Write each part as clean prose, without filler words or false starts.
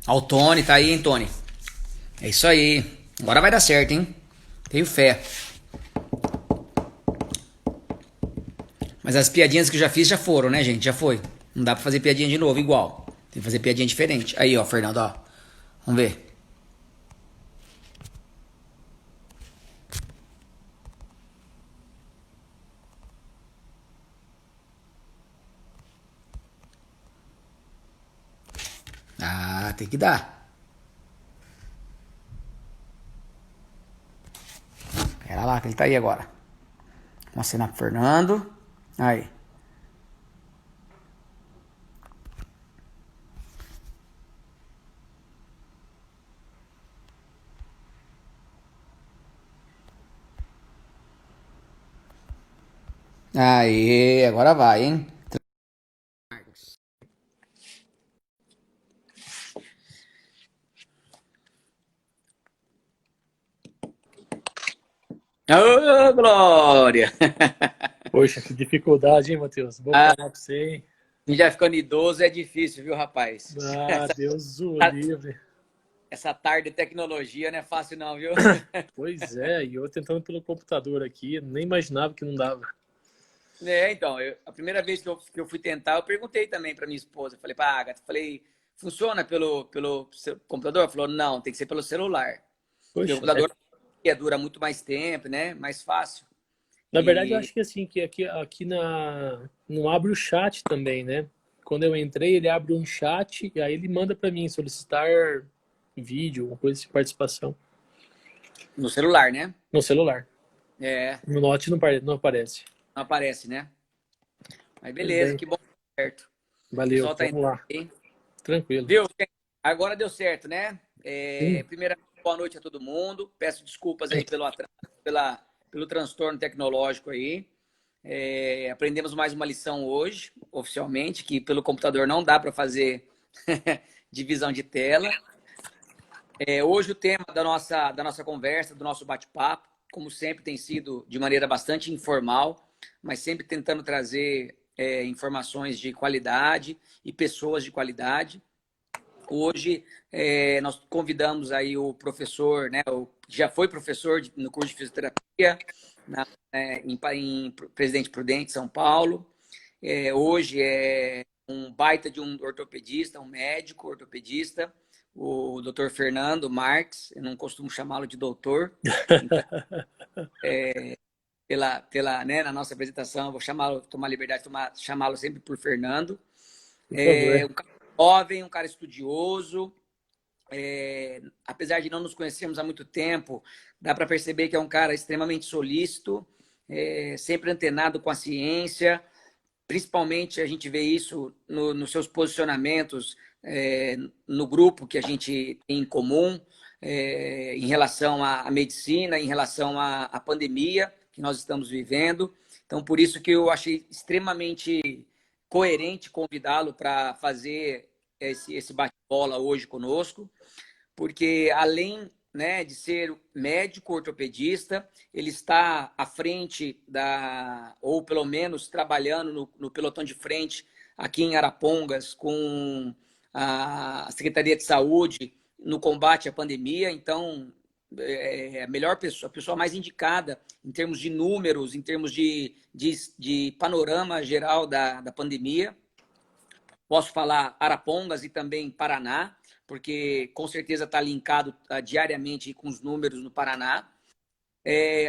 Ó, o Tony tá aí, hein, Tony? É isso aí. Agora vai dar certo, hein? Tenho fé. Mas as piadinhas que eu já fiz já foram, né, gente? Já foi. Não dá pra fazer piadinha de novo igual. Tem que fazer piadinha diferente. Aí, ó, Fernando, ó. Vamos ver. Ah, tem que dar. Pera lá, que ele tá aí agora. Vamos assinar pro Fernando. Aí. Aí, agora vai, hein? Ô, Glória! Poxa, que dificuldade, hein, Matheus? Vou Ah, falar pra você, hein? já ficando idoso é difícil, viu, rapaz? Ah, Deus o livre. Essa tarde de tecnologia não é fácil não, viu? Pois é, e eu tentando pelo computador aqui, nem imaginava que não dava. É, então, a primeira vez que eu fui tentar, eu perguntei também para minha esposa. Falei, pá, Agatha, falei, funciona pelo seu computador? Ela falou, não, tem que ser pelo celular. Porque o Poxa, computador dura muito mais tempo, né? Mais fácil. na verdade eu E acho que assim, que aqui não abre o chat também, né? Quando eu entrei, ele abre um chat e aí ele manda pra mim solicitar vídeo, uma coisa de participação no celular, né? no celular. É, No Note não aparece. não aparece, né? Mas Pois beleza, bem, que bom, certo. O valeu, pessoal tá vamos entrando lá. aí. Tranquilo. Viu? Agora deu certo, né? Sim. Primeiramente, boa noite a todo mundo. Peço desculpas aí pelo atraso, pelo transtorno tecnológico aí. Aprendemos mais uma lição hoje, oficialmente, que pelo computador não dá para fazer divisão de tela. Hoje o tema da nossa conversa, do nosso bate-papo, como sempre, tem sido de maneira bastante informal, mas sempre tentando trazer informações de qualidade e pessoas de qualidade. Hoje nós convidamos aí o professor, né, já foi professor no curso de fisioterapia em Presidente Prudente, São Paulo. Hoje é um baita de um ortopedista, um médico ortopedista, o doutor Fernando Marques. Eu não costumo chamá-lo de doutor, então, né, na nossa apresentação, eu vou chamá-lo, tomar liberdade de chamá-lo sempre por Fernando. Por favor. Um cara jovem, um cara estudioso. Apesar de não nos conhecermos há muito tempo, dá para perceber que é um cara extremamente solícito, sempre antenado com a ciência. Principalmente a gente vê isso nos seus posicionamentos no grupo que a gente tem em comum, em relação à medicina, em relação à pandemia que nós estamos vivendo. Então, por isso que eu achei extremamente coerente convidá-lo para fazer esse bate-bola hoje conosco, porque além, né, de ser médico ortopedista, ele está à frente ou pelo menos trabalhando no pelotão de frente aqui em Arapongas com a Secretaria de Saúde no combate à pandemia. Então, a melhor pessoa, a pessoa mais indicada em termos de números, em termos de panorama geral da pandemia. Posso falar Arapongas e também Paraná, porque com certeza está linkado diariamente com os números no Paraná.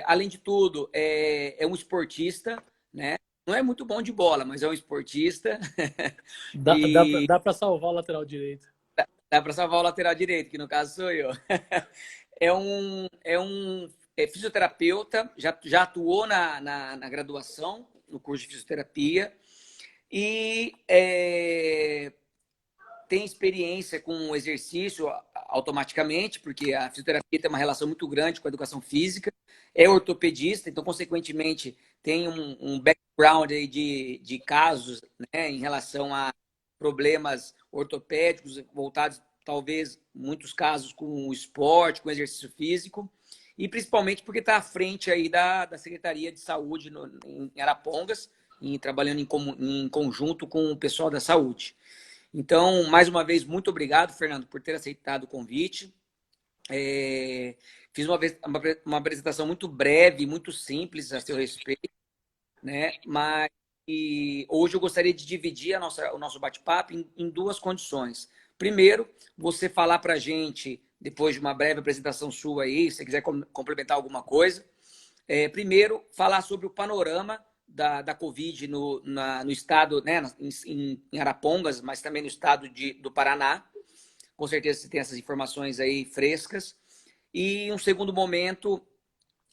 Além de tudo, é um esportista, né? Não é muito bom de bola, mas é um esportista. E Dá pra salvar o lateral direito. dá para salvar o lateral direito, que no caso sou eu. É um fisioterapeuta, já atuou na graduação, no curso de fisioterapia, e tem experiência com o exercício automaticamente, porque a fisioterapia tem uma relação muito grande com a educação física, é ortopedista, então, consequentemente, tem um background aí de casos, né, em relação a problemas ortopédicos voltados, talvez, em muitos casos, com o esporte, com o exercício físico, e principalmente porque está à frente aí da Secretaria de Saúde em Arapongas, trabalhando em conjunto com o pessoal da saúde. Então, mais uma vez, muito obrigado, Fernando, por ter aceitado o convite. Fiz uma apresentação muito breve, muito simples a seu respeito, né? Mas hoje eu gostaria de dividir o nosso bate-papo em duas condições. Primeiro, você falar para a gente, depois de uma breve apresentação sua aí, se você quiser complementar alguma coisa. Primeiro, falar sobre o panorama da Covid no estado, né, em Arapongas, mas também no estado do Paraná. Com certeza você tem essas informações aí frescas. E um segundo momento,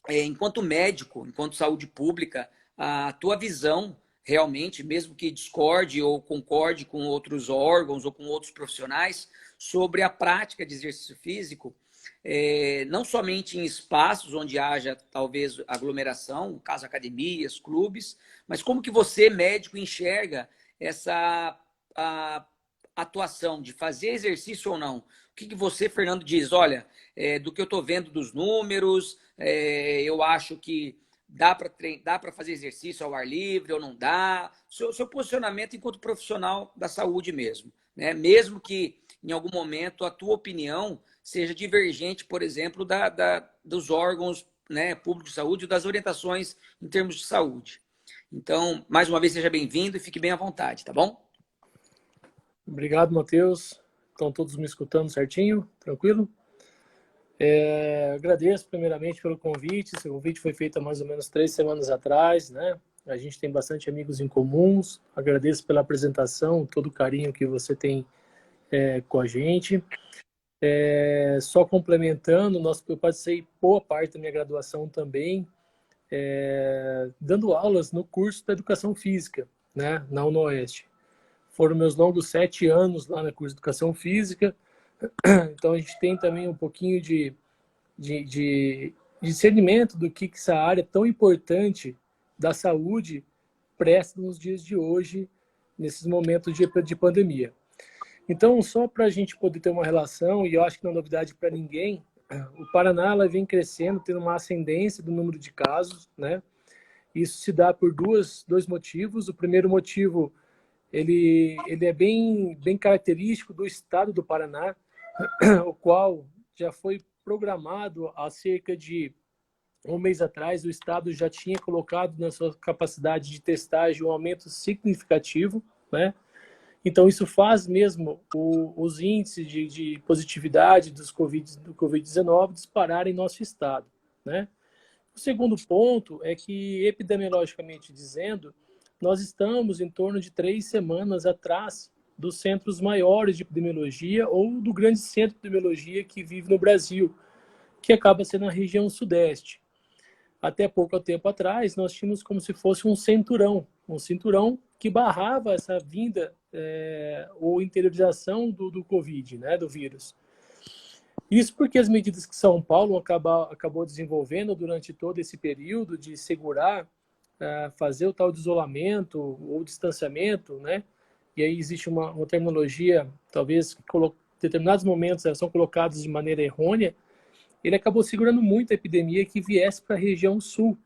enquanto médico, enquanto saúde pública, a tua visão realmente, mesmo que discorde ou concorde com outros órgãos ou com outros profissionais, sobre a prática de exercício físico, não somente em espaços onde haja talvez aglomeração, no caso academias, clubes, mas como que você, médico, enxerga essa atuação de fazer exercício ou não? O que você, Fernando, diz? Olha, do que eu estou vendo dos números, eu acho que dá para fazer exercício ao ar livre ou não dá? Seu posicionamento enquanto profissional da saúde mesmo, né? Mesmo que em algum momento a tua opinião seja divergente, por exemplo, dos órgãos, né, públicos de saúde ou das orientações em termos de saúde. Então, mais uma vez, seja bem-vindo e fique bem à vontade, tá bom? Obrigado, Matheus. Estão todos me escutando certinho? Tranquilo? Agradeço primeiramente pelo convite. Esse convite foi feito há mais ou menos 3 semanas atrás, né? A gente tem bastante amigos em comuns. Agradeço pela apresentação, todo o carinho que você tem com a gente. Só complementando, eu passei boa parte da minha graduação também dando aulas no curso da Educação Física, né? Na UNOeste. Foram meus longos 7 anos lá no curso de Educação Física. Então a gente tem também um pouquinho de discernimento do que essa área tão importante da saúde presta nos dias de hoje, nesses momentos de pandemia. Então, só para a gente poder ter uma relação, e eu acho que não é novidade para ninguém, o Paraná ela vem crescendo, tendo uma ascendência do número de casos, né? Isso se dá por dois motivos. O primeiro motivo, ele é bem característico do estado do Paraná, o qual já foi programado há cerca de um mês atrás. O estado já tinha colocado na sua capacidade de testagem um aumento significativo, né? Então, isso faz mesmo os índices de positividade do Covid-19 disparar em nosso estado, né? O segundo ponto é que, epidemiologicamente dizendo, nós estamos em torno de 3 semanas atrás dos centros maiores de epidemiologia ou do grande centro de epidemiologia que vive no Brasil, que acaba sendo a região sudeste. Até pouco tempo atrás, nós tínhamos como se fosse um cinturão que barrava essa vinda ou interiorização do Covid, né, do vírus. Isso porque as medidas que São Paulo acabou desenvolvendo durante todo esse período de segurar, fazer o tal de isolamento ou distanciamento, né? E aí existe uma terminologia, talvez determinados momentos são colocados de maneira errônea. Ele acabou segurando muito a epidemia que viesse para a região sul,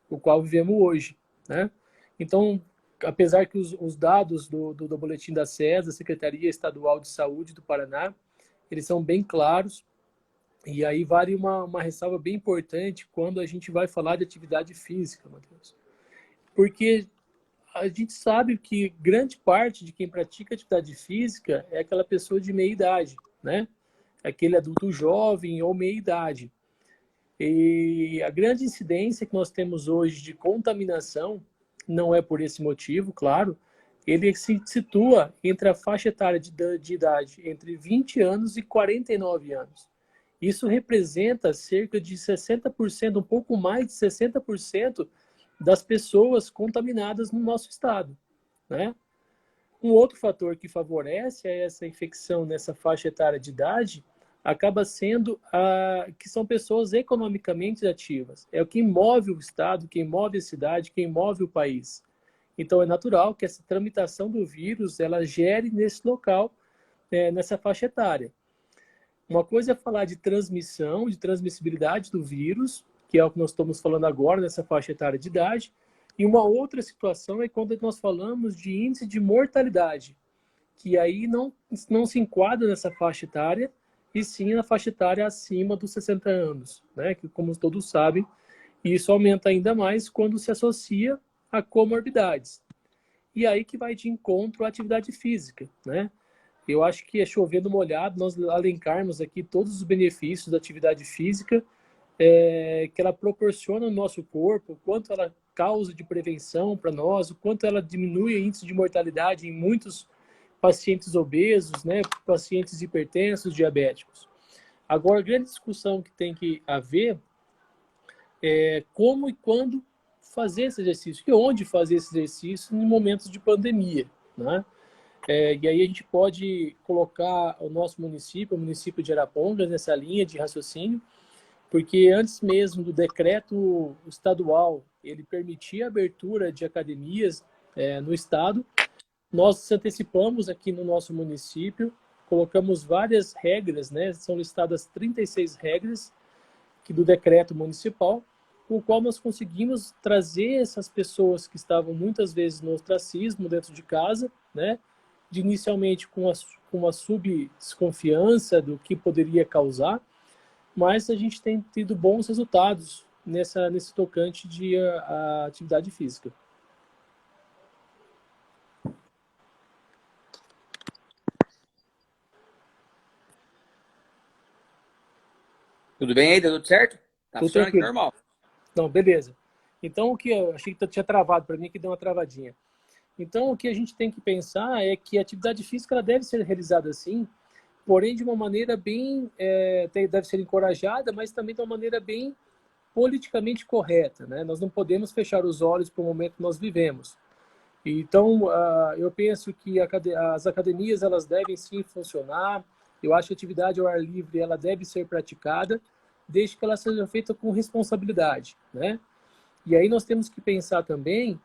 o qual vivemos hoje, né? Então, apesar que os dados do boletim da SES, da Secretaria Estadual de Saúde do Paraná, eles são bem claros, e aí vale uma ressalva bem importante quando a gente vai falar de atividade física, Matheus. Porque a gente sabe que grande parte de quem pratica atividade física é aquela pessoa de meia idade, né? Aquele adulto jovem ou meia idade. E a grande incidência que nós temos hoje de contaminação não é por esse motivo, claro, ele se situa entre a faixa etária de idade entre 20 anos e 49 anos. Isso representa cerca de 60%, um pouco mais de 60% das pessoas contaminadas no nosso estado, né? Um outro fator que favorece essa infecção nessa faixa etária de idade acaba sendo que são pessoas economicamente ativas. É o que move o estado, quem move a cidade, quem move o país. Então, é natural que essa tramitação do vírus ela gere nesse local, nessa faixa etária. Uma coisa é falar de transmissão, de transmissibilidade do vírus, que é o que nós estamos falando agora nessa faixa etária de idade, e uma outra situação é quando nós falamos de índice de mortalidade, que aí não se enquadra nessa faixa etária, e sim na faixa etária acima dos 60 anos, né? Que, como todos sabem, isso aumenta ainda mais quando se associa a comorbidades. E aí que vai de encontro à atividade física, né? Eu acho que é chovendo molhado nós elencarmos aqui todos os benefícios da atividade física que ela proporciona no nosso corpo, o quanto ela causa de prevenção para nós, o quanto ela diminui o índice de mortalidade em muitos pacientes obesos, né, pacientes hipertensos, diabéticos. Agora, a grande discussão que tem que haver é como e quando fazer esse exercício, e onde fazer esse exercício em momentos de pandemia, né? E aí a gente pode colocar o nosso município, o município de Arapongas, nessa linha de raciocínio, porque antes mesmo do decreto estadual, ele permitia a abertura de academias no estado, nós se antecipamos aqui no nosso município, colocamos várias regras, né? São listadas 36 regras do decreto municipal, o qual nós conseguimos trazer essas pessoas que estavam muitas vezes no ostracismo dentro de casa, né? Inicialmente com uma subdesconfiança do que poderia causar, mas a gente tem tido bons resultados nesse tocante de a atividade física. Tudo bem aí? Deu tudo certo? Tá Tudo funcionando aqui tranquilo. normal. Então, beleza. Então, o que eu achei que tinha travado para mim, que deu uma travadinha. Então, o que a gente tem que pensar é que a atividade física ela deve ser realizada assim, porém de uma maneira bem, deve ser encorajada, mas também de uma maneira bem politicamente correta, né? Nós não podemos fechar os olhos para o momento que nós vivemos. Então, eu penso que as academias elas devem sim funcionar. Eu acho que a atividade ao ar livre ela deve ser praticada, desde que ela seja feita com responsabilidade, né? E aí nós temos que pensar também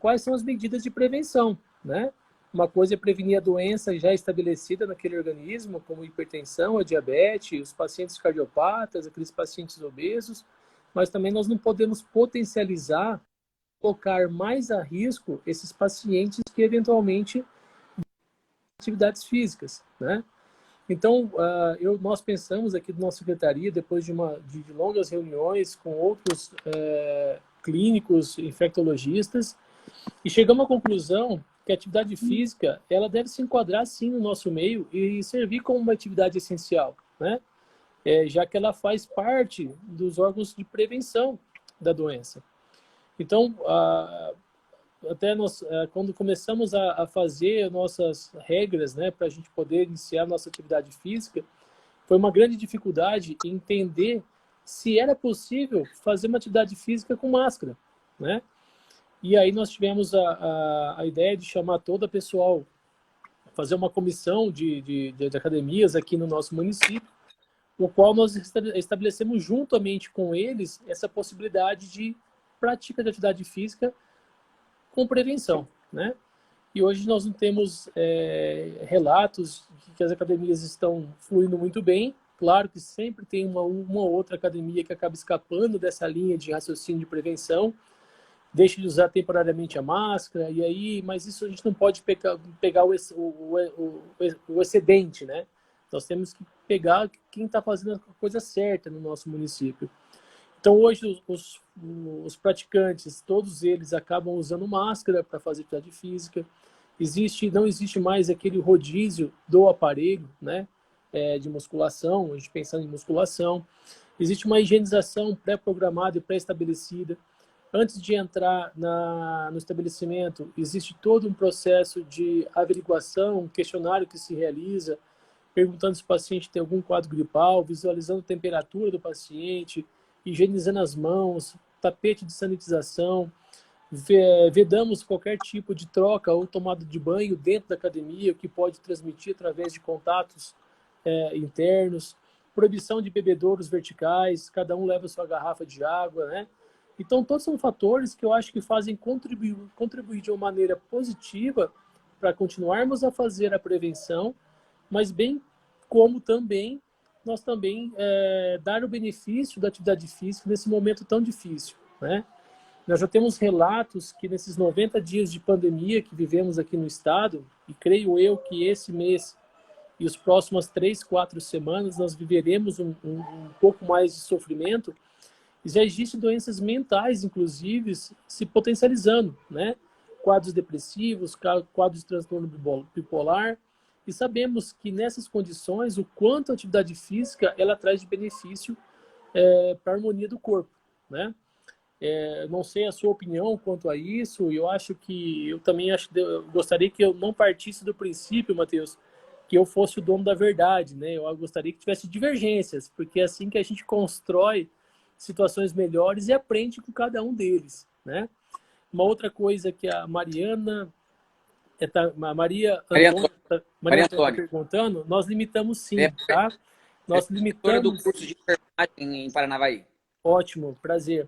quais são as medidas de prevenção, né? Uma coisa é prevenir a doença já estabelecida naquele organismo, como hipertensão, a diabetes, os pacientes cardiopatas, aqueles pacientes obesos, mas também nós não podemos potencializar, colocar mais a risco esses pacientes que eventualmente atividades físicas, né? Então, nós pensamos aqui na nossa secretaria, depois de longas reuniões com outros clínicos, infectologistas, e chegamos à conclusão que a atividade física ela deve se enquadrar, sim, no nosso meio e servir como uma atividade essencial, né? Já que ela faz parte dos órgãos de prevenção da doença. Então, até nós, quando começamos a fazer nossas regras, né, para a gente poder iniciar nossa atividade física, foi uma grande dificuldade entender se era possível fazer uma atividade física com máscara, né? E aí nós tivemos a ideia de chamar todo o pessoal, fazer uma comissão de academias aqui no nosso município, o qual nós estabelecemos juntamente com eles essa possibilidade de prática de atividade física com prevenção, né? E hoje nós não temos relatos de que as academias estão fluindo muito bem. Claro que sempre tem uma outra academia que acaba escapando dessa linha de raciocínio de prevenção, deixa de usar temporariamente a máscara, e aí, mas isso a gente não pode pegar o excedente, né? Nós temos que pegar quem está fazendo a coisa certa no nosso município. Então, hoje, os praticantes, todos eles acabam usando máscara para fazer atividade física. Não existe mais aquele rodízio do aparelho, né, de musculação, a gente pensando em musculação. Existe uma higienização pré-programada e pré-estabelecida. Antes de entrar no estabelecimento, existe todo um processo de averiguação, um questionário que se realiza, perguntando se o paciente tem algum quadro gripal, visualizando a temperatura do paciente, higienizando as mãos, tapete de sanitização, vedamos qualquer tipo de troca ou tomada de banho dentro da academia, o que pode transmitir através de contatos internos, proibição de bebedouros verticais, cada um leva sua garrafa de água, né? Então, todos são fatores que eu acho que fazem contribuir de uma maneira positiva para continuarmos a fazer a prevenção, mas bem como também nós também dar o benefício da atividade física nesse momento tão difícil, né? Nós já temos relatos que nesses 90 dias de pandemia que vivemos aqui no estado, E creio eu que esse mês e os próximas 3, 4 semanas nós viveremos um pouco mais de sofrimento. E já existem doenças mentais, inclusive, se potencializando, né? Quadros depressivos, quadros de transtorno bipolar. E sabemos que nessas condições, o quanto a atividade física ela traz de benefício para a harmonia do corpo, né? Não sei a sua opinião quanto a isso, e eu também eu gostaria que eu não partisse do princípio, Matheus, que eu fosse o dono da verdade, né? Eu gostaria que tivesse divergências, porque é assim que a gente constrói situações melhores e aprende com cada um deles, né? Uma outra coisa que a Mariana, a Maria Antônia está Antônia. perguntando, nós limitamos É sim, tá? Nós professora do limitamos. curso de enfermagem em Paranavaí. Ótimo, prazer.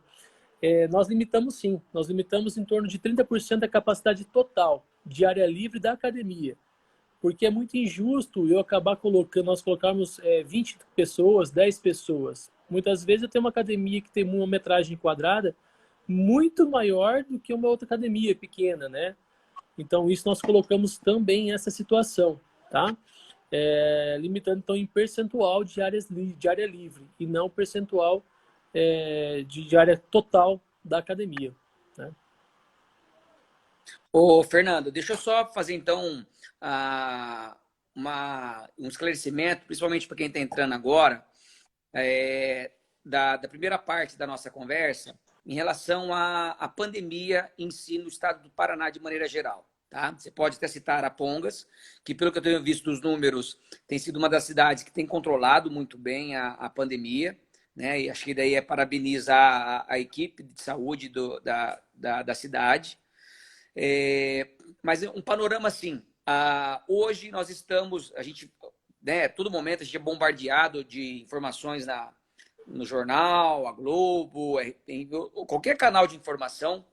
Nós limitamos sim, nós limitamos em torno de 30% da capacidade total de área livre da academia, porque é muito injusto eu acabar colocando, nós colocarmos 20 pessoas, 10 pessoas. Muitas vezes eu tenho uma academia que tem uma metragem quadrada muito maior do que uma outra academia pequena, né? Então isso nós colocamos também essa situação, tá? Limitando então em percentual de área livre e não percentual de área total da academia, né? Ô, Fernando, deixa eu só fazer então um esclarecimento, principalmente para quem está entrando agora, da primeira parte da nossa conversa, em relação à pandemia em si no estado do Paraná de maneira geral. Tá? Você pode até citar Arapongas, que pelo que eu tenho visto dos números, tem sido uma das cidades que tem controlado muito bem a pandemia, né? E acho que daí parabenizar a equipe de saúde da cidade. Mas um panorama assim, hoje nós estamos, a gente, né, todo momento a gente é bombardeado de informações no jornal, a Globo, qualquer canal de informação,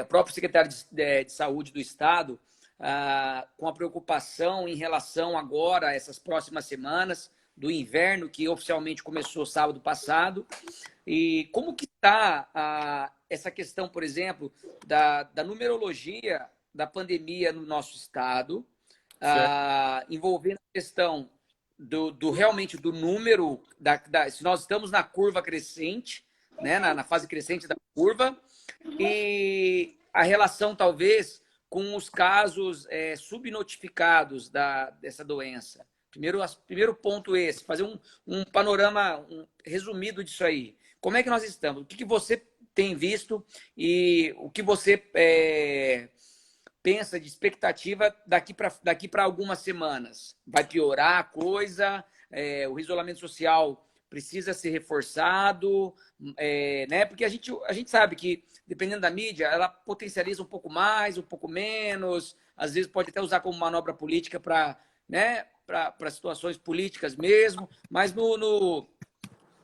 o próprio secretário de Saúde do Estado, com a preocupação em relação agora a essas próximas semanas do inverno, que oficialmente começou sábado passado. E como que está essa questão, por exemplo, da numerologia da pandemia no nosso estado, envolvendo a questão realmente do número, se nós estamos na curva crescente, né, na fase crescente da curva, e a relação, talvez, com os casos subnotificados dessa doença. Primeiro ponto esse, fazer um panorama resumido disso aí. Como é que nós estamos? O que você tem visto e o que você pensa de expectativa daqui para algumas semanas? Vai piorar a coisa? O isolamento social precisa ser reforçado? Né? Porque a gente sabe que, dependendo da mídia, ela potencializa um pouco mais, um pouco menos, às vezes pode até usar como manobra política para, né, para situações políticas mesmo, mas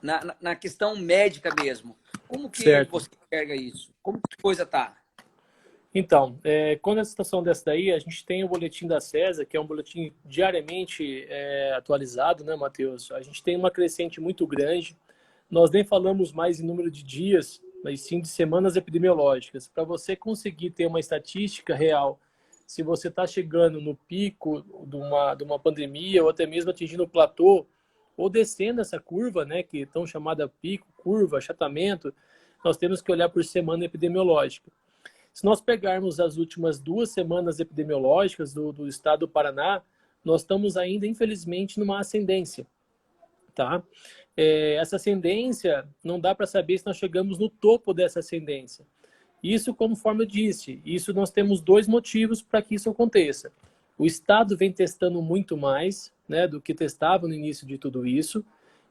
na questão médica mesmo. Como que Certo. você enxerga isso? Como que a coisa está? Então, quando a situação dessa daí, a gente tem o boletim da CESA, que é um boletim diariamente atualizado, né, Matheus? A gente tem uma crescente muito grande. Nós nem falamos mais em número de dias, mas sim de semanas epidemiológicas. Para você conseguir ter uma estatística real, se você está chegando no pico de uma pandemia, ou até mesmo atingindo o platô, ou descendo essa curva, né, que é tão chamada pico, curva, achatamento, nós temos que olhar por semana epidemiológica. Se nós pegarmos as últimas 2 semanas epidemiológicas do estado do Paraná, nós estamos ainda, infelizmente, numa ascendência, tá? Essa ascendência, não dá para saber se nós chegamos no topo dessa ascendência. Isso, conforme eu disse, isso nós temos 2 motivos para que isso aconteça. O Estado vem testando muito mais, né, do que testava no início de tudo isso.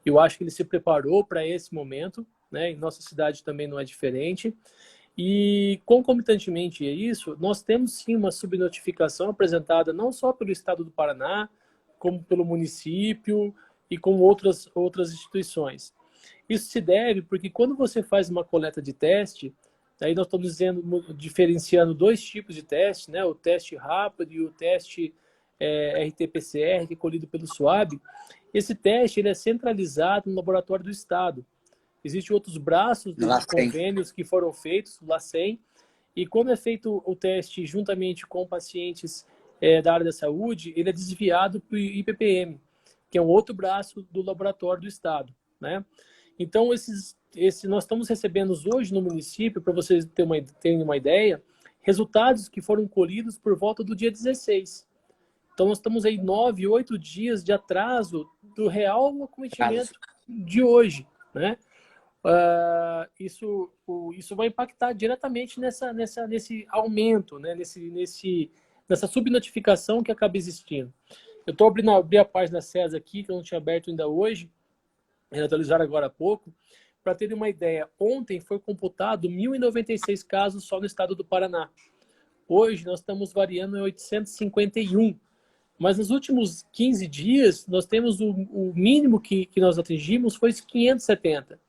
Eu acho que ele se preparou para esse momento, né? Em nossa cidade também não é diferente. E, concomitantemente a isso, nós temos sim uma subnotificação apresentada não só pelo Estado do Paraná, como pelo município e com outras instituições. Isso se deve porque quando você faz uma coleta de teste, aí nós estamos diferenciando 2 tipos de teste, né? O teste rápido e o teste RT-PCR, que é colhido pelo SWAB. Esse teste ele é centralizado no laboratório do Estado. Existem outros braços de convênios que foram feitos, o LACEN, e quando é feito o teste juntamente com pacientes da área da saúde, ele é desviado para o IPPM, que é um outro braço do laboratório do Estado, né? Então, nós estamos recebendo hoje no município, para vocês terem uma ideia, resultados que foram colhidos por volta do dia 16. Então, nós estamos aí 9, 8 dias de atraso do real acometimento de hoje, né? Isso vai impactar diretamente nesse aumento, né? Nessa subnotificação que acaba existindo. Eu estou abri a página SES aqui, que eu não tinha aberto ainda hoje, atualizaram agora há pouco. Para terem uma ideia, ontem foi computado 1.096 casos só no estado do Paraná. Hoje nós estamos variando em 851. Mas nos últimos 15 dias, nós temos o mínimo que nós atingimos foi 570.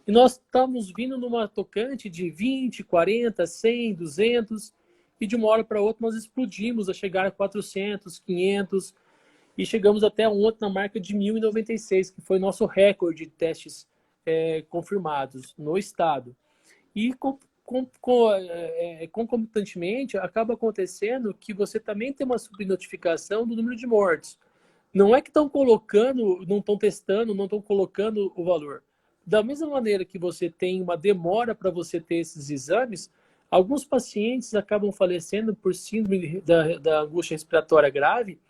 E nós estamos vindo numa tocante de 20, 40, 100, 200, e de uma hora para outra nós explodimos a chegar a 400, 500, e chegamos até ontem na marca de 1.096, que foi nosso recorde de testes confirmados no estado. E concomitantemente, acaba acontecendo que você também tem uma subnotificação do número de mortes. Não é que estão colocando, não estão testando, não estão colocando o valor. Da mesma maneira que você tem uma demora para você ter esses exames, alguns pacientes acabam falecendo por síndrome da angústia respiratória grave,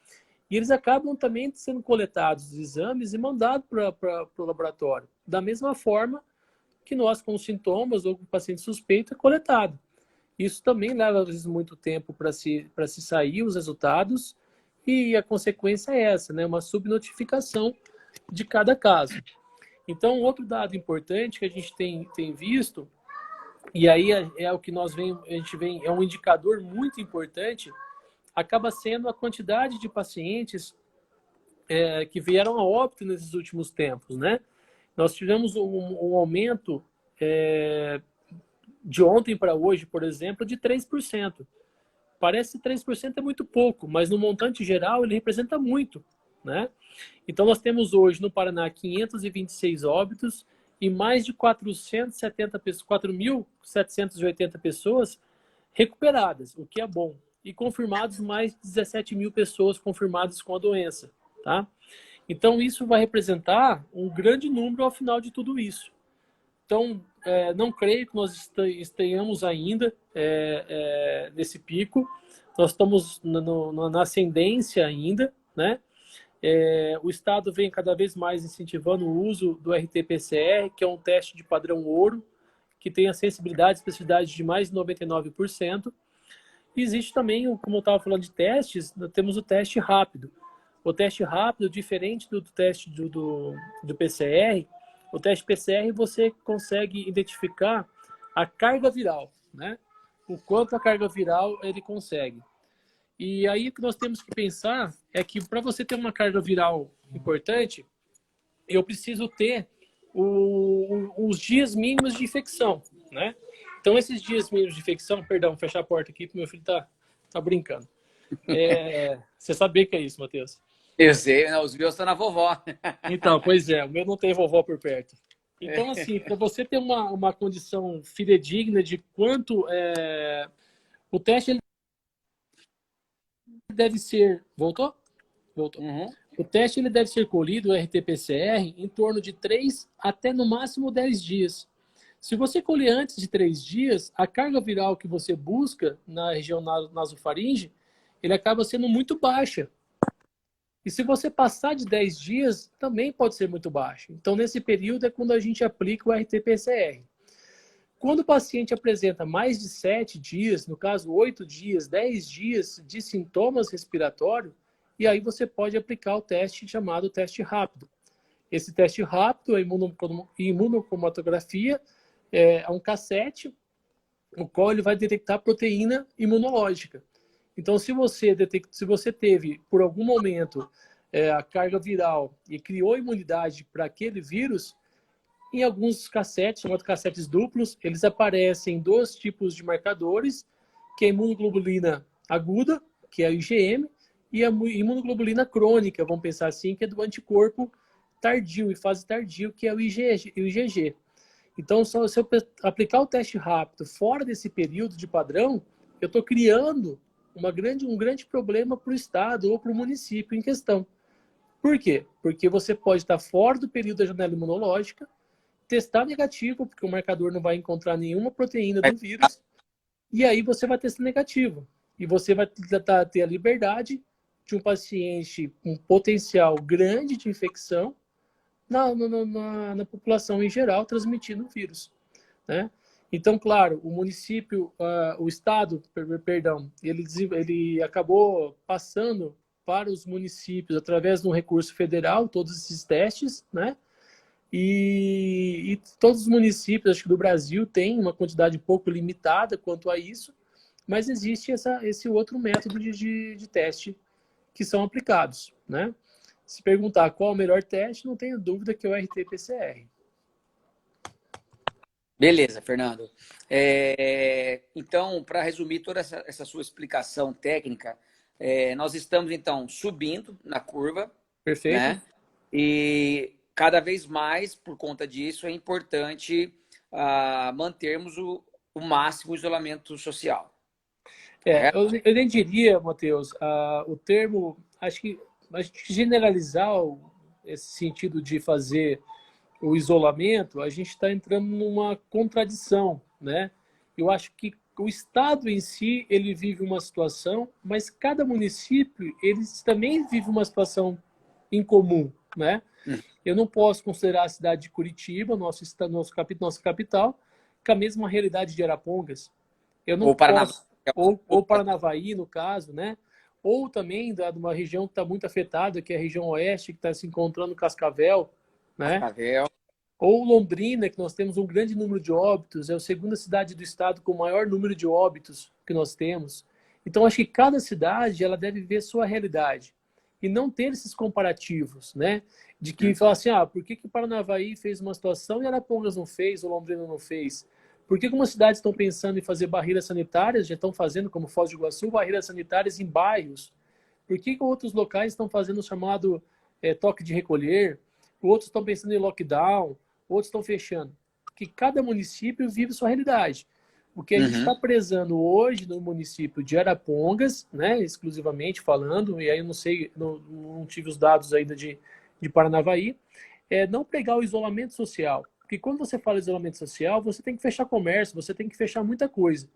e eles acabam também sendo coletados os exames e mandados para o laboratório. Da mesma forma que nós, com sintomas ou com paciente suspeito, é coletado. Isso também leva, às vezes, muito tempo para se sair os resultados, e a consequência é essa, né? Uma subnotificação de cada caso. Então, outro dado importante que a gente tem visto, e aí é o que é um indicador muito importante, acaba sendo a quantidade de pacientes que vieram a óbito nesses últimos tempos, né? Nós tivemos um aumento de ontem para hoje, por exemplo, de 3%. Parece que 3% é muito pouco, mas no montante geral ele representa muito, né? Então nós temos hoje no Paraná 526 óbitos e mais de 4.780 pessoas recuperadas, o que é bom. E confirmados mais de 17 mil pessoas confirmadas com a doença, tá? Então isso vai representar um grande número ao final de tudo isso. Então, não creio que nós estejamos ainda nesse pico. Nós estamos na ascendência ainda, né? O Estado vem cada vez mais incentivando o uso do RT-PCR, que é um teste de padrão ouro, que tem a sensibilidade e especificidade de mais de 99%. E existe também, como eu estava falando de testes, nós temos o teste rápido. O teste rápido, diferente do teste do PCR, o teste PCR você consegue identificar a carga viral, né? O quanto a carga viral ele consegue. E aí o que nós temos que pensar é que para você ter uma carga viral importante, eu preciso ter os dias mínimos de infecção, né? Então esses dias mínimos de infecção, perdão, fechar a porta aqui, porque meu filho tá brincando. Você sabia que é isso, Matheus? Eu sei, não, os meus estão na vovó. Então, pois é, o meu não tem vovó por perto. Então, assim, para você ter uma condição fidedigna de quanto o teste ele deve ser... Voltou? Voltou. Uhum. O teste ele deve ser colhido, o RT-PCR, em torno de 3 até no máximo 10 dias. Se você colher antes de 3 dias, a carga viral que você busca na região nasofaringe, ele acaba sendo muito baixa. E se você passar de 10 dias, também pode ser muito baixo. Então, nesse período é quando a gente aplica o RT-PCR. Quando o paciente apresenta mais de 7 dias, no caso 8 dias, 10 dias de sintomas respiratórios, e aí você pode aplicar o teste chamado teste rápido. Esse teste rápido, a imunocromatografia, é um cassete, o qual ele vai detectar proteína imunológica. Então, se você teve, por algum momento, a carga viral e criou imunidade para aquele vírus, em alguns cassetes, chamados cassetes duplos, eles aparecem 2 tipos de marcadores, que é a imunoglobulina aguda, que é a IgM, e a imunoglobulina crônica, vamos pensar assim, que é do anticorpo tardio, em fase tardio, que é o IgG. Então, se eu aplicar o teste rápido fora desse período de padrão, eu estou criando um grande problema para o estado ou para o município em questão. Por quê? Porque você pode estar fora do período da janela imunológica, testar negativo, porque o marcador não vai encontrar nenhuma proteína do vírus, e aí você vai testar negativo. E você vai ter a liberdade de um paciente com potencial grande de infecção na população em geral, transmitindo o vírus, né? Então, claro, o município, o estado, perdão, ele acabou passando para os municípios, através de um recurso federal, todos esses testes, né? E todos os municípios, acho que do Brasil, têm uma quantidade um pouco limitada quanto a isso, mas existe esse outro método de teste que são aplicados, né? Se perguntar qual é o melhor teste, não tenho dúvida que é o RT-PCR. Beleza, Fernando. Então, para resumir toda essa sua explicação técnica, nós estamos, então, subindo na curva. Perfeito. Né? E cada vez mais, por conta disso, é importante mantermos o máximo isolamento social. Eu nem diria, Matheus, o termo, acho que a gente generalizar esse sentido de fazer o isolamento, a gente está entrando numa contradição, né? Eu acho que o Estado em si, ele vive uma situação, mas cada município, eles também vive uma situação em comum, né? Eu não posso considerar a cidade de Curitiba, nossa capital, com a mesma realidade de Arapongas. Eu não posso, ou Paranavaí, no caso, né? Ou também de uma região que está muito afetada, que é a região oeste, que está se encontrando Cascavel, né? Cascavel. Ou Londrina, que nós temos um grande número de óbitos, é a segunda cidade do estado com o maior número de óbitos que nós temos. Então, acho que cada cidade ela deve ver sua realidade e não ter esses comparativos, né? De que falar assim, por que Paranavaí fez uma situação e Arapongas não fez, ou Londrina não fez? Por que algumas cidades estão pensando em fazer barreiras sanitárias, já estão fazendo, como Foz do Iguaçu, barreiras sanitárias em bairros? Por que outros locais estão fazendo o chamado toque de recolher? Outros estão pensando em lockdown? Outros estão fechando? Porque cada município vive sua realidade. O que a gente está prezando hoje no município de Arapongas, né, exclusivamente falando, e aí eu não sei, não tive os dados ainda de Paranavaí, é não pregar o isolamento social. Porque quando você fala isolamento social, você tem que fechar comércio, você tem que fechar muita coisa.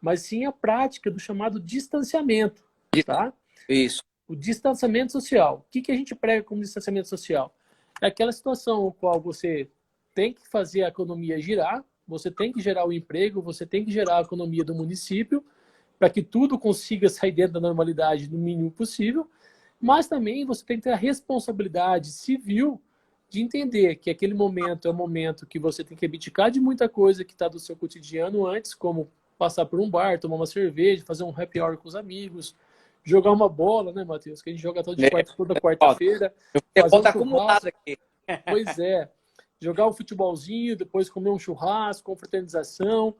Mas sim a prática do chamado distanciamento, tá? Isso. O distanciamento social. O que a gente prega como distanciamento social? É aquela situação no qual você tem que fazer a economia girar, você tem que gerar o emprego, você tem que gerar a economia do município, para que tudo consiga sair dentro da normalidade no mínimo possível, mas também você tem que ter a responsabilidade civil de entender que aquele momento é um momento que você tem que abdicar de muita coisa que está do seu cotidiano antes, como passar por um bar, tomar uma cerveja, fazer um happy hour com os amigos, jogar uma bola, né, Matheus? Que a gente joga toda quarta-feira. Fazer um acumulado aqui. Pois é. Jogar um futebolzinho, depois comer um churrasco, confraternização.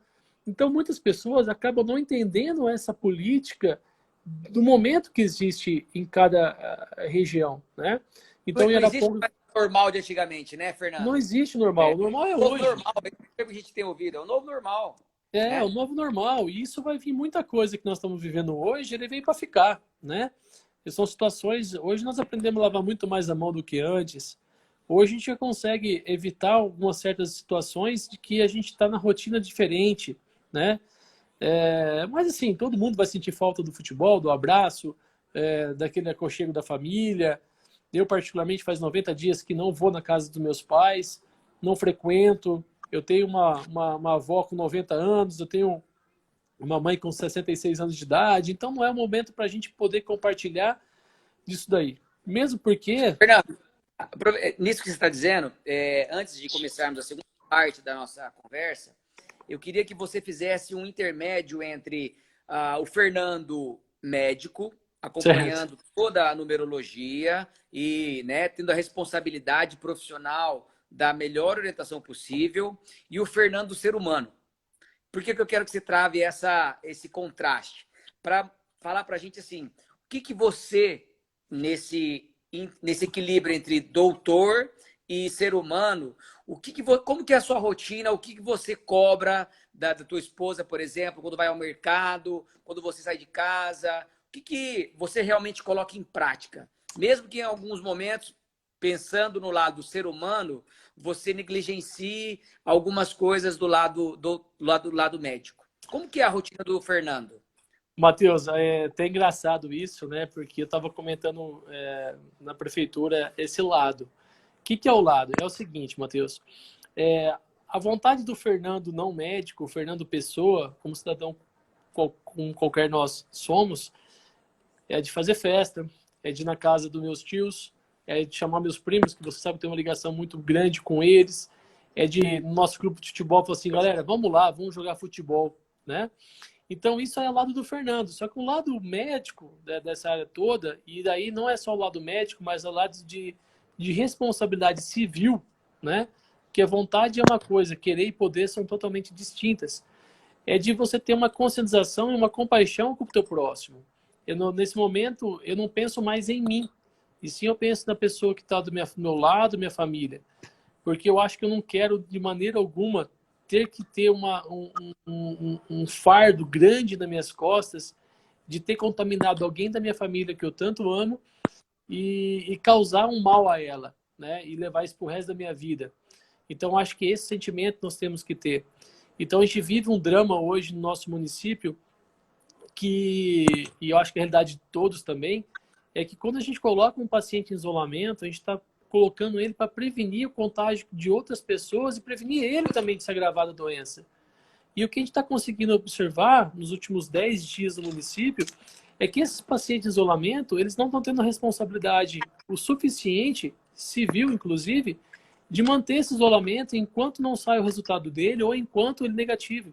Então, muitas pessoas acabam não entendendo essa política do momento que existe em cada região, né? Então, não existe normal de antigamente, né, Fernando? Não existe normal. O normal é hoje. Normal, é o que a gente tem ouvido, é o novo normal. É o novo normal. E isso vai vir muita coisa que nós estamos vivendo hoje, ele veio para ficar, né? E são situações... Hoje nós aprendemos a lavar muito mais a mão do que antes. Hoje a gente já consegue evitar algumas certas situações de que a gente está na rotina diferente, né? Mas assim, todo mundo vai sentir falta do futebol, do abraço, daquele aconchego da família. Eu, particularmente, faz 90 dias que não vou na casa dos meus pais, não frequento. Eu tenho uma avó com 90 anos, eu tenho uma mãe com 66 anos de idade, então não é o momento para a gente poder compartilhar disso daí. Mesmo porque... Fernando, nisso que você está dizendo, antes de começarmos a segunda parte da nossa conversa, eu queria que você fizesse um intermédio entre o Fernando médico, acompanhando toda a numerologia e, né, tendo a responsabilidade profissional da melhor orientação possível, e o Fernando ser humano. Por que eu quero que você trave esse contraste? Para falar para a gente assim, o que você, nesse equilíbrio entre doutor e ser humano, Como que é a sua rotina? O que você cobra da tua esposa, por exemplo, quando vai ao mercado, quando você sai de casa? O que você realmente coloca em prática? Mesmo que em alguns momentos, pensando no lado do ser humano, você negligencie algumas coisas do lado médico. Como que é a rotina do Fernando? Matheus, é até engraçado isso, né? Porque eu estava comentando na prefeitura esse lado. O que é o lado? É o seguinte, Matheus. A vontade do Fernando não médico, o Fernando Pessoa, como cidadão como qualquer nós somos, é de fazer festa, é de ir na casa dos meus tios, é de chamar meus primos, que você sabe que tem uma ligação muito grande com eles, é de, no nosso grupo de futebol, falar assim, galera, vamos lá, vamos jogar futebol, né? Então, isso é o lado do Fernando. Só que o lado médico dessa área toda, e daí não é só o lado médico, mas o lado de responsabilidade civil, né? Que a vontade é uma coisa, querer e poder são totalmente distintas. É de você ter uma conscientização e uma compaixão com o teu próximo. Nesse momento, eu não penso mais em mim. E sim eu penso na pessoa que está do meu lado, minha família. Porque eu acho que eu não quero, de maneira alguma, ter que ter um fardo grande nas minhas costas de ter contaminado alguém da minha família que eu tanto amo e causar um mal a ela, né? E levar isso para o resto da minha vida. Então, acho que esse sentimento nós temos que ter. Então, a gente vive um drama hoje no nosso município e eu acho que a realidade de todos também, é que quando a gente coloca um paciente em isolamento, a gente está colocando ele para prevenir o contágio de outras pessoas e prevenir ele também de se agravar da doença. E o que a gente está conseguindo observar nos últimos 10 dias no município é que esses pacientes em isolamento, eles não estão tendo responsabilidade o suficiente, civil inclusive, de manter esse isolamento enquanto não sai o resultado dele ou enquanto ele é negativo.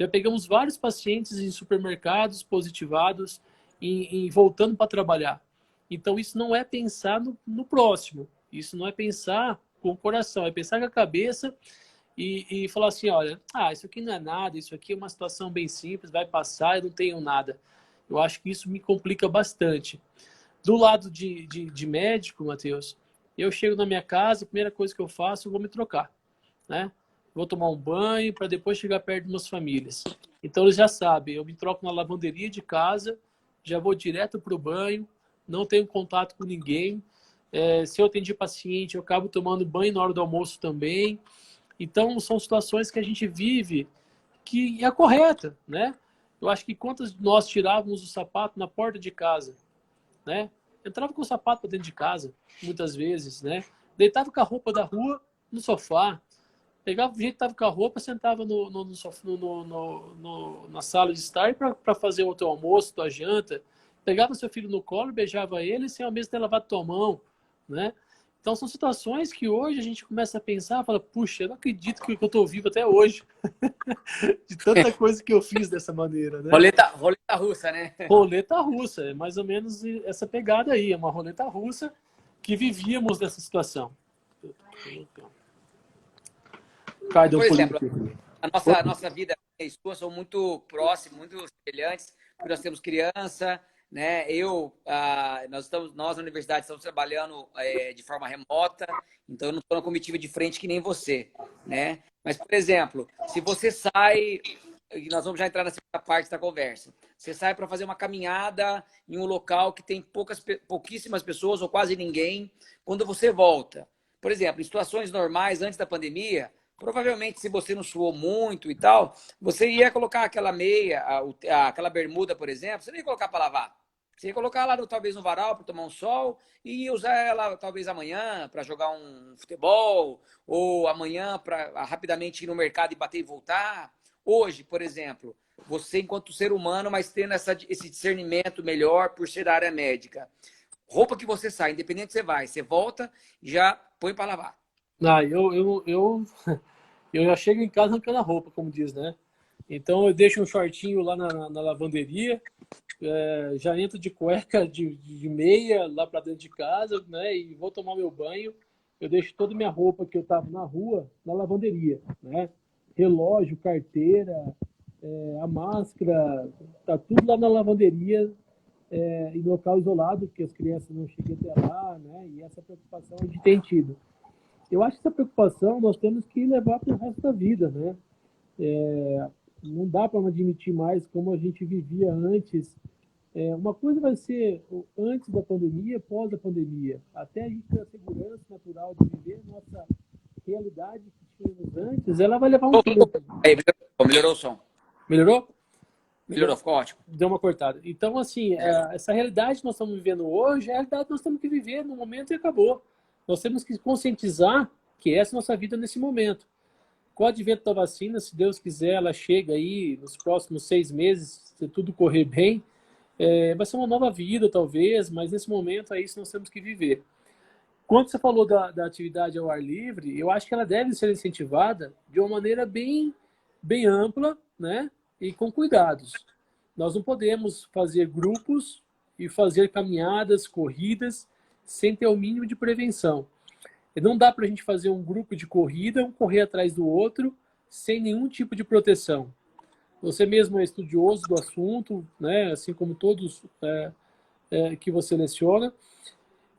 Já pegamos vários pacientes em supermercados positivados e voltando para trabalhar. Então, isso não é pensar no próximo. Isso não é pensar com o coração. É pensar com a cabeça e falar assim, olha, isso aqui não é nada, isso aqui é uma situação bem simples, vai passar, eu não tenho nada. Eu acho que isso me complica bastante. Do lado de médico, Matheus, eu chego na minha casa, a primeira coisa que eu faço, eu vou me trocar, né? Vou tomar um banho para depois chegar perto de umas famílias. Então eles já sabem, eu me troco na lavanderia de casa, já vou direto para o banho, não tenho contato com ninguém. Se eu atendi paciente, eu acabo tomando banho na hora do almoço também. Então são situações que a gente vive que é correta, né? Eu acho que quantas de nós tirávamos o sapato na porta de casa, né? Entrava com o sapato para dentro de casa, muitas vezes, né? Deitava com a roupa da rua no sofá, pegava o jeito que estava com a roupa, sentava na sala de estar para fazer o teu almoço, tua janta. Pegava seu filho no colo, beijava ele sem ao mesmo ter lavado tua mão, né? Então são situações que hoje a gente começa a pensar, fala, puxa, eu não acredito que eu estou vivo até hoje. De tanta coisa que eu fiz dessa maneira, né? Roleta russa, né? Roleta russa, é mais ou menos essa pegada aí, é uma roleta russa que vivíamos nessa situação. Por exemplo, a nossa vida e a sua são muito próximas, muito semelhantes, porque nós temos criança, né? Nós na universidade estamos trabalhando de forma remota, então eu não estou na comitiva de frente que nem você, né? Mas, por exemplo, se você sai, e nós vamos já entrar na segunda parte da conversa, você sai para fazer uma caminhada em um local que tem pouquíssimas pessoas ou quase ninguém, quando você volta, por exemplo, em situações normais, antes da pandemia, provavelmente, se você não suou muito e tal, você ia colocar aquela meia, aquela bermuda, por exemplo, você não ia colocar para lavar. Você ia colocar lá, talvez, no varal para tomar um sol e usar ela, talvez, amanhã para jogar um futebol ou amanhã para rapidamente ir no mercado e bater e voltar. Hoje, por exemplo, você, enquanto ser humano, mas tendo esse discernimento melhor por ser da área médica, roupa que você sai, independente que você vai, você volta e já põe para lavar. Eu já chego em casa arrancando a roupa, como diz, né? Então eu deixo um shortinho lá na lavanderia, já entro de cueca, de meia lá para dentro de casa, né? E vou tomar meu banho. Eu deixo toda a minha roupa que eu tava na rua na lavanderia, né? Relógio, carteira, a máscara, tá tudo lá na lavanderia, em local isolado, porque as crianças não chegam até lá, né? E essa preocupação a gente tem tido. eu acho que essa preocupação nós temos que levar para o resto da vida, né? Não dá para admitir mais como a gente vivia antes. Uma coisa vai ser antes da pandemia, pós a pandemia. Até a gente ter a segurança natural de viver nossa realidade que tínhamos antes, ela vai levar um tempo. Aí, melhorou o som. Melhorou? Melhorou, ficou ótimo. Deu uma cortada. Então, assim, essa realidade que nós estamos vivendo hoje é a realidade que nós temos que viver no momento e acabou. Nós temos que conscientizar que essa é a nossa vida nesse momento. Com o advento da vacina, se Deus quiser, ela chega aí nos próximos 6 meses, se tudo correr bem, vai ser uma nova vida, talvez, mas nesse momento é isso que nós temos que viver. Quando você falou da atividade ao ar livre, eu acho que ela deve ser incentivada de uma maneira bem, bem ampla, né? E com cuidados. Nós não podemos fazer grupos e fazer caminhadas, corridas, sem ter o mínimo de prevenção. E não dá para a gente fazer um grupo de corrida, um correr atrás do outro, sem nenhum tipo de proteção. Você mesmo é estudioso do assunto, né? Assim como todos que você leciona.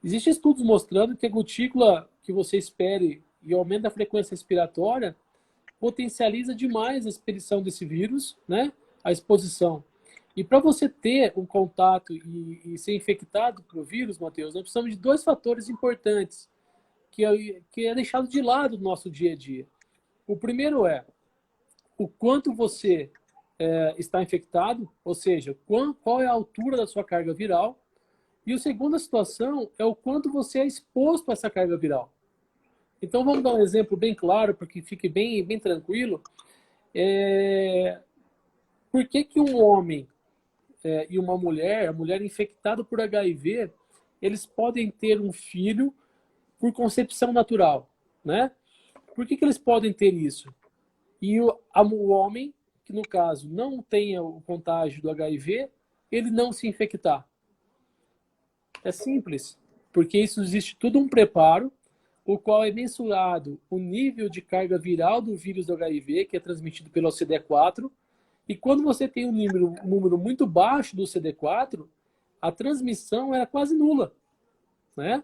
Existem estudos mostrando que a gotícula que você espere e aumento da frequência respiratória potencializa demais a expedição desse vírus, né? A exposição. E para você ter um contato e ser infectado pelo vírus, Matheus, nós precisamos de 2 fatores importantes que é deixado de lado no nosso dia a dia. O primeiro é o quanto você está infectado, ou seja, qual é a altura da sua carga viral. E a segunda situação é o quanto você é exposto a essa carga viral. Então, vamos dar um exemplo bem claro, para que fique bem, bem tranquilo. Por que um homem e uma mulher, a mulher infectada por HIV, eles podem ter um filho por concepção natural, né? Por que eles podem ter isso? E o homem, que no caso não tenha o contágio do HIV, ele não se infectar. É simples, porque isso existe tudo um preparo, o qual é mensurado o nível de carga viral do vírus do HIV, que é transmitido pelo CD4, e quando você tem um número muito baixo do CD4, a transmissão é quase nula, né?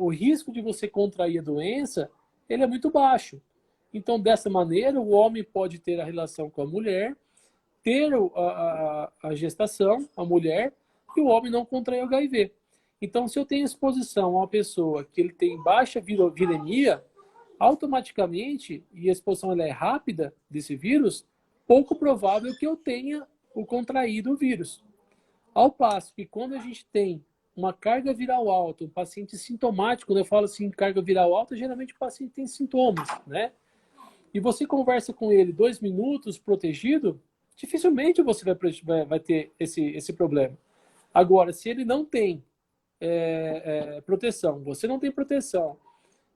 O risco de você contrair a doença, ele é muito baixo. Então, dessa maneira, o homem pode ter a relação com a mulher, ter a gestação, a mulher, e o homem não contrai o HIV. Então, se eu tenho exposição a uma pessoa que ele tem baixa viremia, automaticamente, e a exposição ela é rápida desse vírus, pouco provável que eu tenha o contraído o vírus. Ao passo que quando a gente tem uma carga viral alta, um paciente sintomático, quando eu falo assim, carga viral alta, geralmente o paciente tem sintomas, né? E você conversa com ele 2 minutos protegido, dificilmente você vai ter esse problema. Agora, se ele não tem proteção, você não tem proteção,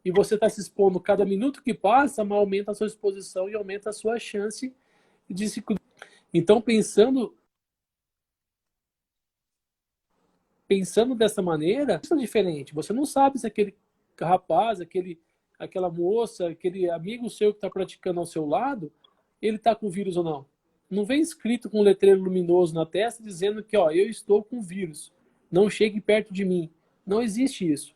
e você está se expondo cada minuto que passa, aumenta a sua exposição e aumenta a sua chance de se... Então, pensando dessa maneira, isso é diferente. Você não sabe se aquele rapaz, aquela moça, aquele amigo seu que está praticando ao seu lado, ele está com vírus ou não. Não vem escrito com um letreiro luminoso na testa dizendo que, ó, eu estou com vírus. Não chegue perto de mim. Não existe isso.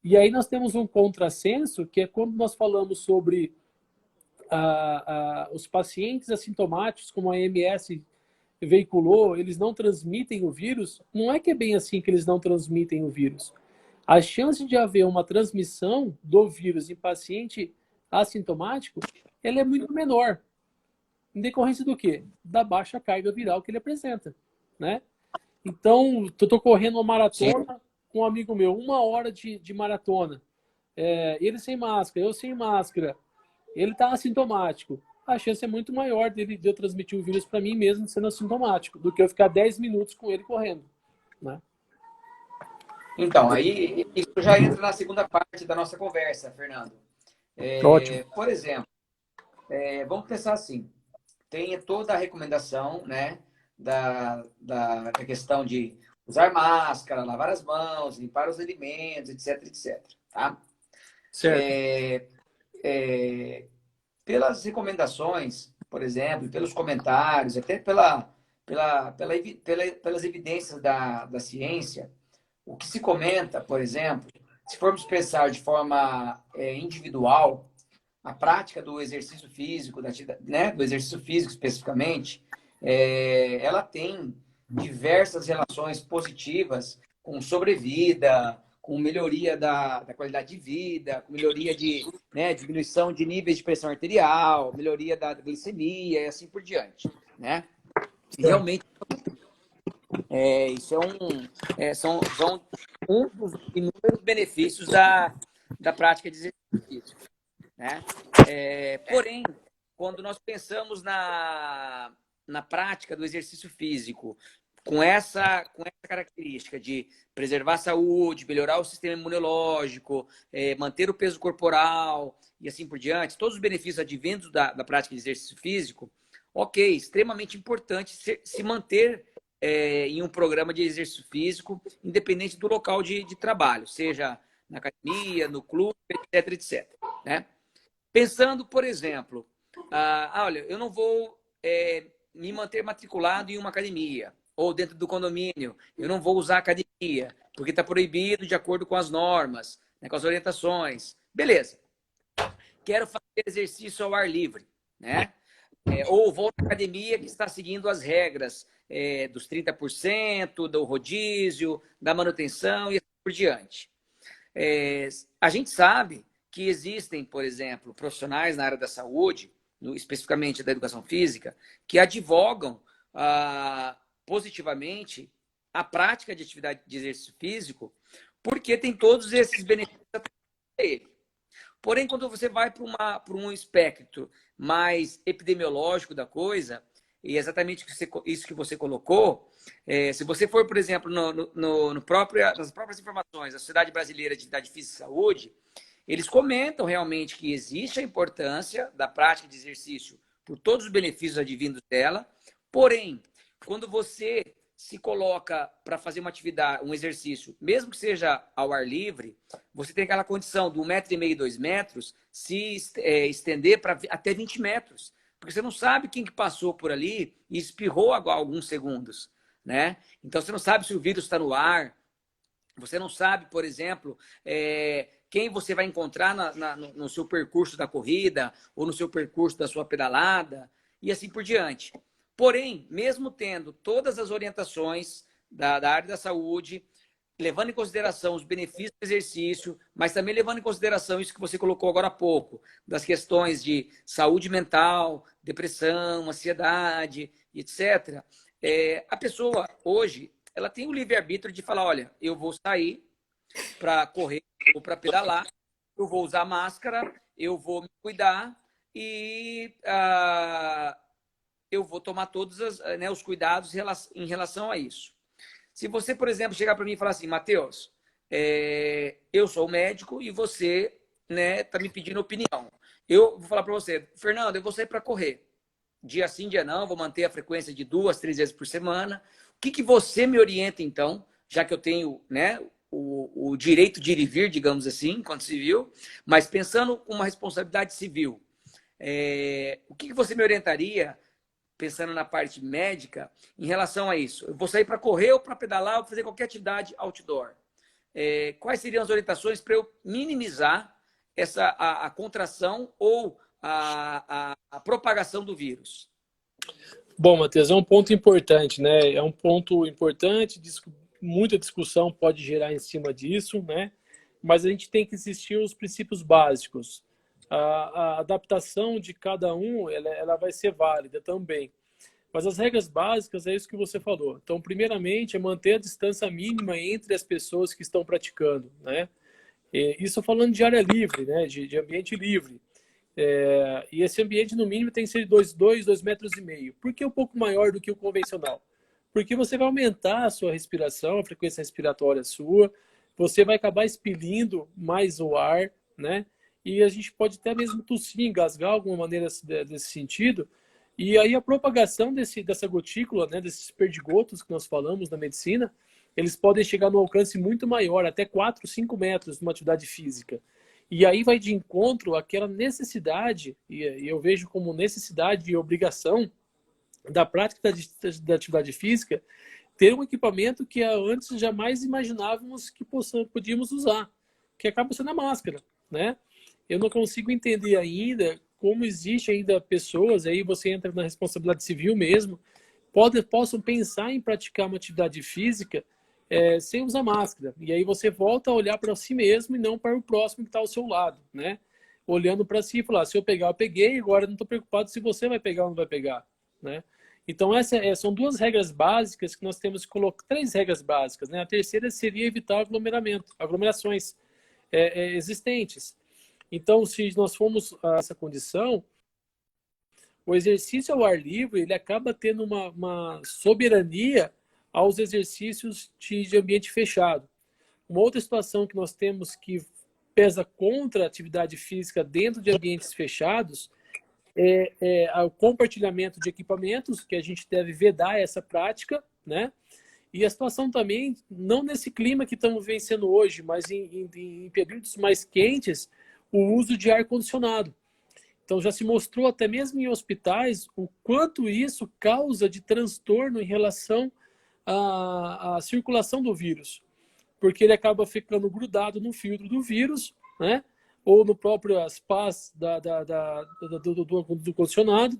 E aí nós temos um contrassenso, que é quando nós falamos sobre os pacientes assintomáticos, como a OMS veiculou, eles não transmitem o vírus. Não é que é bem assim que eles não transmitem o vírus. A chance de haver uma transmissão do vírus em paciente assintomático, ela é muito menor. Em decorrência do quê? Da baixa carga viral que ele apresenta, né? Então, eu estou correndo uma maratona com um amigo meu, 1 hora de maratona. Ele sem máscara, eu sem máscara. Ele está assintomático. A chance é muito maior de eu transmitir o vírus para mim mesmo sendo assintomático, do que eu ficar 10 minutos com ele correndo, né? Então, aí isso já entra na segunda parte da nossa conversa, Fernando. Ótimo. Por exemplo, vamos pensar assim, tem toda a recomendação, né, da questão de usar máscara, lavar as mãos, limpar os alimentos, etc, etc. Tá? Certo. Pelas recomendações, por exemplo, pelos comentários, até pelas evidências da ciência, o que se comenta, por exemplo, se formos pensar de forma individual, a prática do exercício físico, né, do exercício físico especificamente, ela tem diversas relações positivas com sobrevida, com melhoria da qualidade de vida, com melhoria de, né, diminuição de níveis de pressão arterial, melhoria da glicemia e assim por diante, né? E realmente, isso são um dos inúmeros benefícios da prática de exercício físico, né? Porém, quando nós pensamos na prática do exercício físico com essa característica de preservar a saúde, melhorar o sistema imunológico, manter o peso corporal e assim por diante, todos os benefícios advindos da prática de exercício físico, ok, extremamente importante se manter em um programa de exercício físico, independente do local de trabalho, seja na academia, no clube, etc, etc. Né? Pensando, por exemplo, olha, eu não vou me manter matriculado em uma academia ou dentro do condomínio, eu não vou usar academia, porque está proibido de acordo com as normas, né, com as orientações. Beleza. Quero fazer exercício ao ar livre, né? Ou vou na academia que está seguindo as regras dos 30%, do rodízio, da manutenção e assim por diante. A gente sabe que existem, por exemplo, profissionais na área da saúde, especificamente da educação física, que advogam positivamente a prática de atividade de exercício físico, porque tem todos esses benefícios para ele. Porém, quando você vai para um espectro mais epidemiológico da coisa, e exatamente isso que você colocou, se você for, por exemplo, nas próprias informações da Sociedade Brasileira de Atividade Física e Saúde, eles comentam realmente que existe a importância da prática de exercício por todos os benefícios advindos dela, porém, quando você se coloca para fazer uma atividade, um exercício, mesmo que seja ao ar livre, você tem aquela condição de 1,5 m, 2 metros, se estender para até 20 metros. Porque você não sabe quem que passou por ali e espirrou há alguns segundos, né? Então, você não sabe se o vírus está no ar, você não sabe, por exemplo, quem você vai encontrar no seu percurso da corrida ou no seu percurso da sua pedalada e assim por diante. Porém, mesmo tendo todas as orientações da área da saúde, levando em consideração os benefícios do exercício, mas também levando em consideração isso que você colocou agora há pouco, das questões de saúde mental, depressão, ansiedade, etc. A pessoa, hoje, ela tem o livre-arbítrio de falar, olha, eu vou sair para correr ou para pedalar, eu vou usar máscara, eu vou me cuidar e eu vou tomar todos os cuidados em relação a isso. Se você, por exemplo, chegar para mim e falar assim, Matheus, eu sou médico e você está me pedindo opinião. Eu vou falar para você, Fernando, eu vou sair para correr. Dia sim, dia não, vou manter a frequência de 2, 3 vezes por semana. O que você me orienta, então, já que eu tenho o direito de ir e vir, digamos assim, enquanto civil, mas pensando com uma responsabilidade civil, o que você me orientaria, pensando na parte médica, em relação a isso? Eu vou sair para correr ou para pedalar ou fazer qualquer atividade outdoor. Quais seriam as orientações para eu minimizar a contração ou a propagação do vírus? Bom, Matheus, é um ponto importante, né? É um ponto importante, muita discussão pode gerar em cima disso, né? Mas a gente tem que existir os princípios básicos. A adaptação de cada um, ela vai ser válida também. Mas as regras básicas é isso que você falou. Então, primeiramente, é manter a distância mínima entre as pessoas que estão praticando, né? Isso falando de área livre, né? De ambiente livre. E esse ambiente, no mínimo, tem que ser de 2,5 metros. Por que um pouco maior do que o convencional? Porque você vai aumentar a sua respiração, a frequência respiratória sua, você vai acabar expelindo mais o ar, né? E a gente pode até mesmo tossir, engasgar de alguma maneira desse sentido. E aí a propagação dessa gotícula, né, desses perdigotos que nós falamos na medicina, eles podem chegar no alcance muito maior, até 4, 5 metros numa atividade física. E aí vai de encontro àquela necessidade, e eu vejo como necessidade e obrigação da prática da atividade física, ter um equipamento que antes jamais imaginávamos que podíamos usar. que acaba sendo a máscara, né? Eu não consigo entender ainda como existe ainda pessoas, aí você entra na responsabilidade civil mesmo, possam pensar em praticar uma atividade física sem usar máscara. E aí você volta a olhar para si mesmo e não para o próximo que está ao seu lado, né? Olhando para si e falar, se eu pegar, eu peguei, agora eu não estou preocupado se você vai pegar ou não vai pegar, né? Então, são duas regras básicas que nós temos que colocar, três regras básicas, né? A terceira seria evitar aglomerações existentes. Então, se nós formos a essa condição, o exercício ao ar livre, ele acaba tendo uma soberania aos exercícios de ambiente fechado. Uma outra situação que nós temos que pesa contra a atividade física dentro de ambientes fechados é o compartilhamento de equipamentos, que a gente deve vedar essa prática, né? E a situação também, não nesse clima que estamos vencendo hoje, mas em períodos mais quentes, o uso de ar-condicionado. Então, já se mostrou até mesmo em hospitais o quanto isso causa de transtorno em relação à circulação do vírus. Porque ele acaba ficando grudado no filtro do vírus, né? Ou no próprio as pás do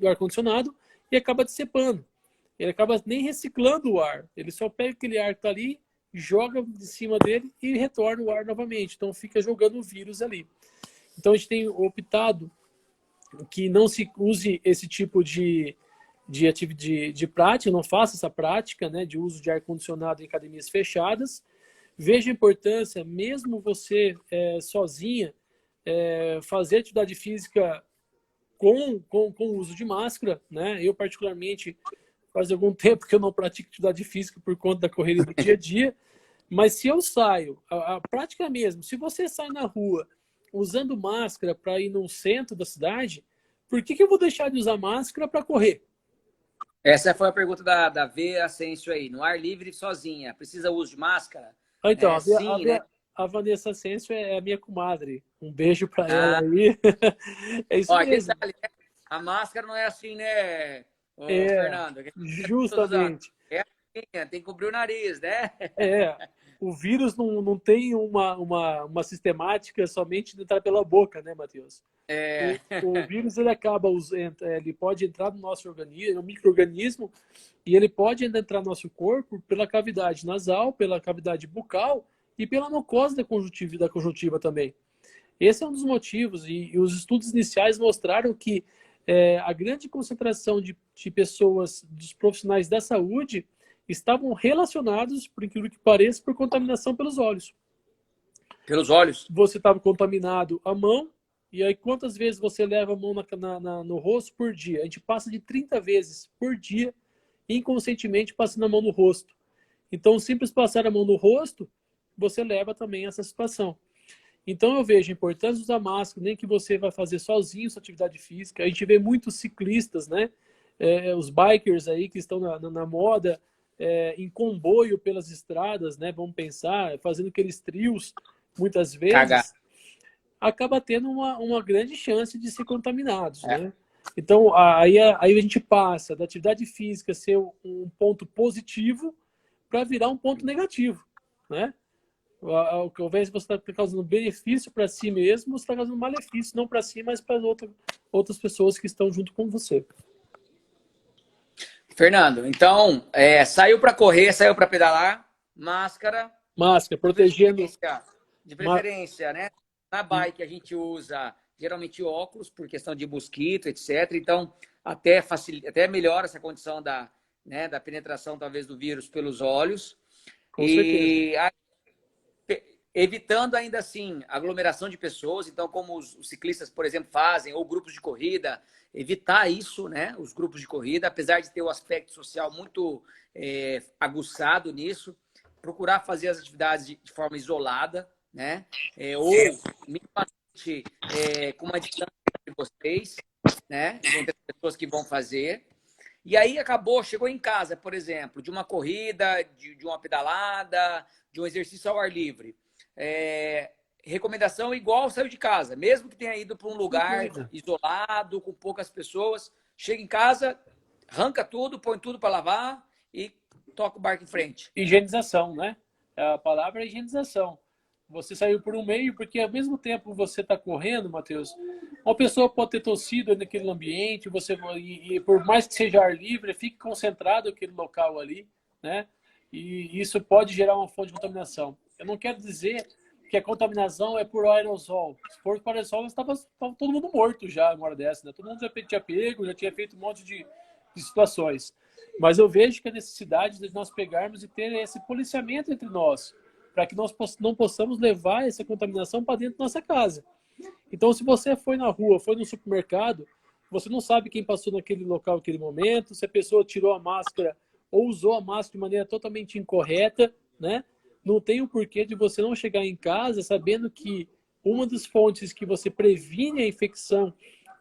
ar-condicionado, e acaba dissipando. Ele acaba nem reciclando o ar. Ele só pega aquele ar que está ali, joga de cima dele e retorna o ar novamente. Então, fica jogando o vírus ali. Então, a gente tem optado que não se use esse tipo de prática, não faça essa prática, né, de uso de ar-condicionado em academias fechadas. Veja a importância, mesmo você sozinha, fazer atividade física com o uso de máscara, né? Eu, particularmente, faz algum tempo que eu não pratico atividade física por conta da correria do dia a dia, mas se eu saio, a prática mesmo, se você sai na rua usando máscara para ir no centro da cidade, por que eu vou deixar de usar máscara para correr? Essa foi a pergunta da V Ascencio aí. No ar livre, sozinha, precisa uso de máscara? Então, Sim, né? a Vanessa Ascencio é a minha comadre. Um beijo para ela Ah, aí. É isso ó, mesmo. detalhe, né? A máscara não é assim, né, ô, É, Fernando? Que a pessoa usa. justamente. É assim, tem que cobrir o nariz, né? É, o vírus não tem uma sistemática somente de entrar pela boca, né, Matheus? É. O vírus ele acaba ele pode entrar no nosso organismo, no micro-organismo, e ele pode entrar no nosso corpo pela cavidade nasal, pela cavidade bucal e pela mucosa da conjuntiva também. Esse é um dos motivos, e os estudos iniciais mostraram que a grande concentração de pessoas, dos profissionais da saúde, estavam relacionados, por incrível que pareça, por contaminação pelos olhos. Pelos olhos? Você estava contaminado a mão, e aí quantas vezes você leva a mão no rosto por dia? A gente passa de 30 vezes por dia, inconscientemente, passando a mão no rosto. Então, simples passar a mão no rosto, você leva também essa situação. Então, eu vejo a importância de usar máscara, nem que você vai fazer sozinho sua atividade física. A gente vê muitos ciclistas, né? Os bikers aí que estão na moda, em comboio pelas estradas, né? Vamos pensar, fazendo aqueles trios, muitas Cagar. vezes, acaba tendo uma grande chance de ser contaminados, É. né? Então, aí a gente passa da atividade física ser um ponto positivo para virar um ponto negativo, né? Ao invés de você estar causando benefício para si mesmo, você está causando malefício, não para si, mas para outras pessoas que estão junto com você. Fernando, então, saiu para correr, saiu para pedalar, máscara. Máscara, protegendo. De preferência, né? Na bike a gente usa geralmente óculos por questão de mosquito, etc. Então, até melhora essa condição da penetração, talvez, do vírus pelos olhos. Com certeza. Evitando ainda assim aglomeração de pessoas, então como os ciclistas, por exemplo, fazem, ou grupos de corrida, evitar isso, né? Os grupos de corrida, apesar de ter o aspecto social muito aguçado nisso, procurar fazer as atividades de forma isolada, né? Ou minimamente com uma distância entre vocês, né? Entre as pessoas que vão fazer. E aí chegou em casa, por exemplo, de uma corrida, de uma pedalada, de um exercício ao ar livre. Recomendação igual saiu de casa, mesmo que tenha ido para um lugar isolado, com poucas pessoas, chega em casa, arranca tudo, põe tudo para lavar e toca o barco em frente. Higienização, né? A palavra é higienização. Você saiu por um meio, porque ao mesmo tempo você está correndo, Matheus, uma pessoa pode ter tossido naquele ambiente, e por mais que seja ar livre, fique concentrado naquele local ali, né? E isso pode gerar uma fonte de contaminação. Eu não quero dizer que a contaminação é por aerosol. Se for por aerosol, estava todo mundo morto já uma hora dessa, né? Todo mundo já tinha pego, já tinha feito um monte de situações. Mas eu vejo que a necessidade de nós pegarmos e ter esse policiamento entre nós, para que nós não possamos levar essa contaminação para dentro da nossa casa. Então, se você foi na rua, foi no supermercado, você não sabe quem passou naquele local, naquele momento, se a pessoa tirou a máscara ou usou a máscara de maneira totalmente incorreta, né? Não tem o porquê de você não chegar em casa sabendo que uma das fontes que você previne a infecção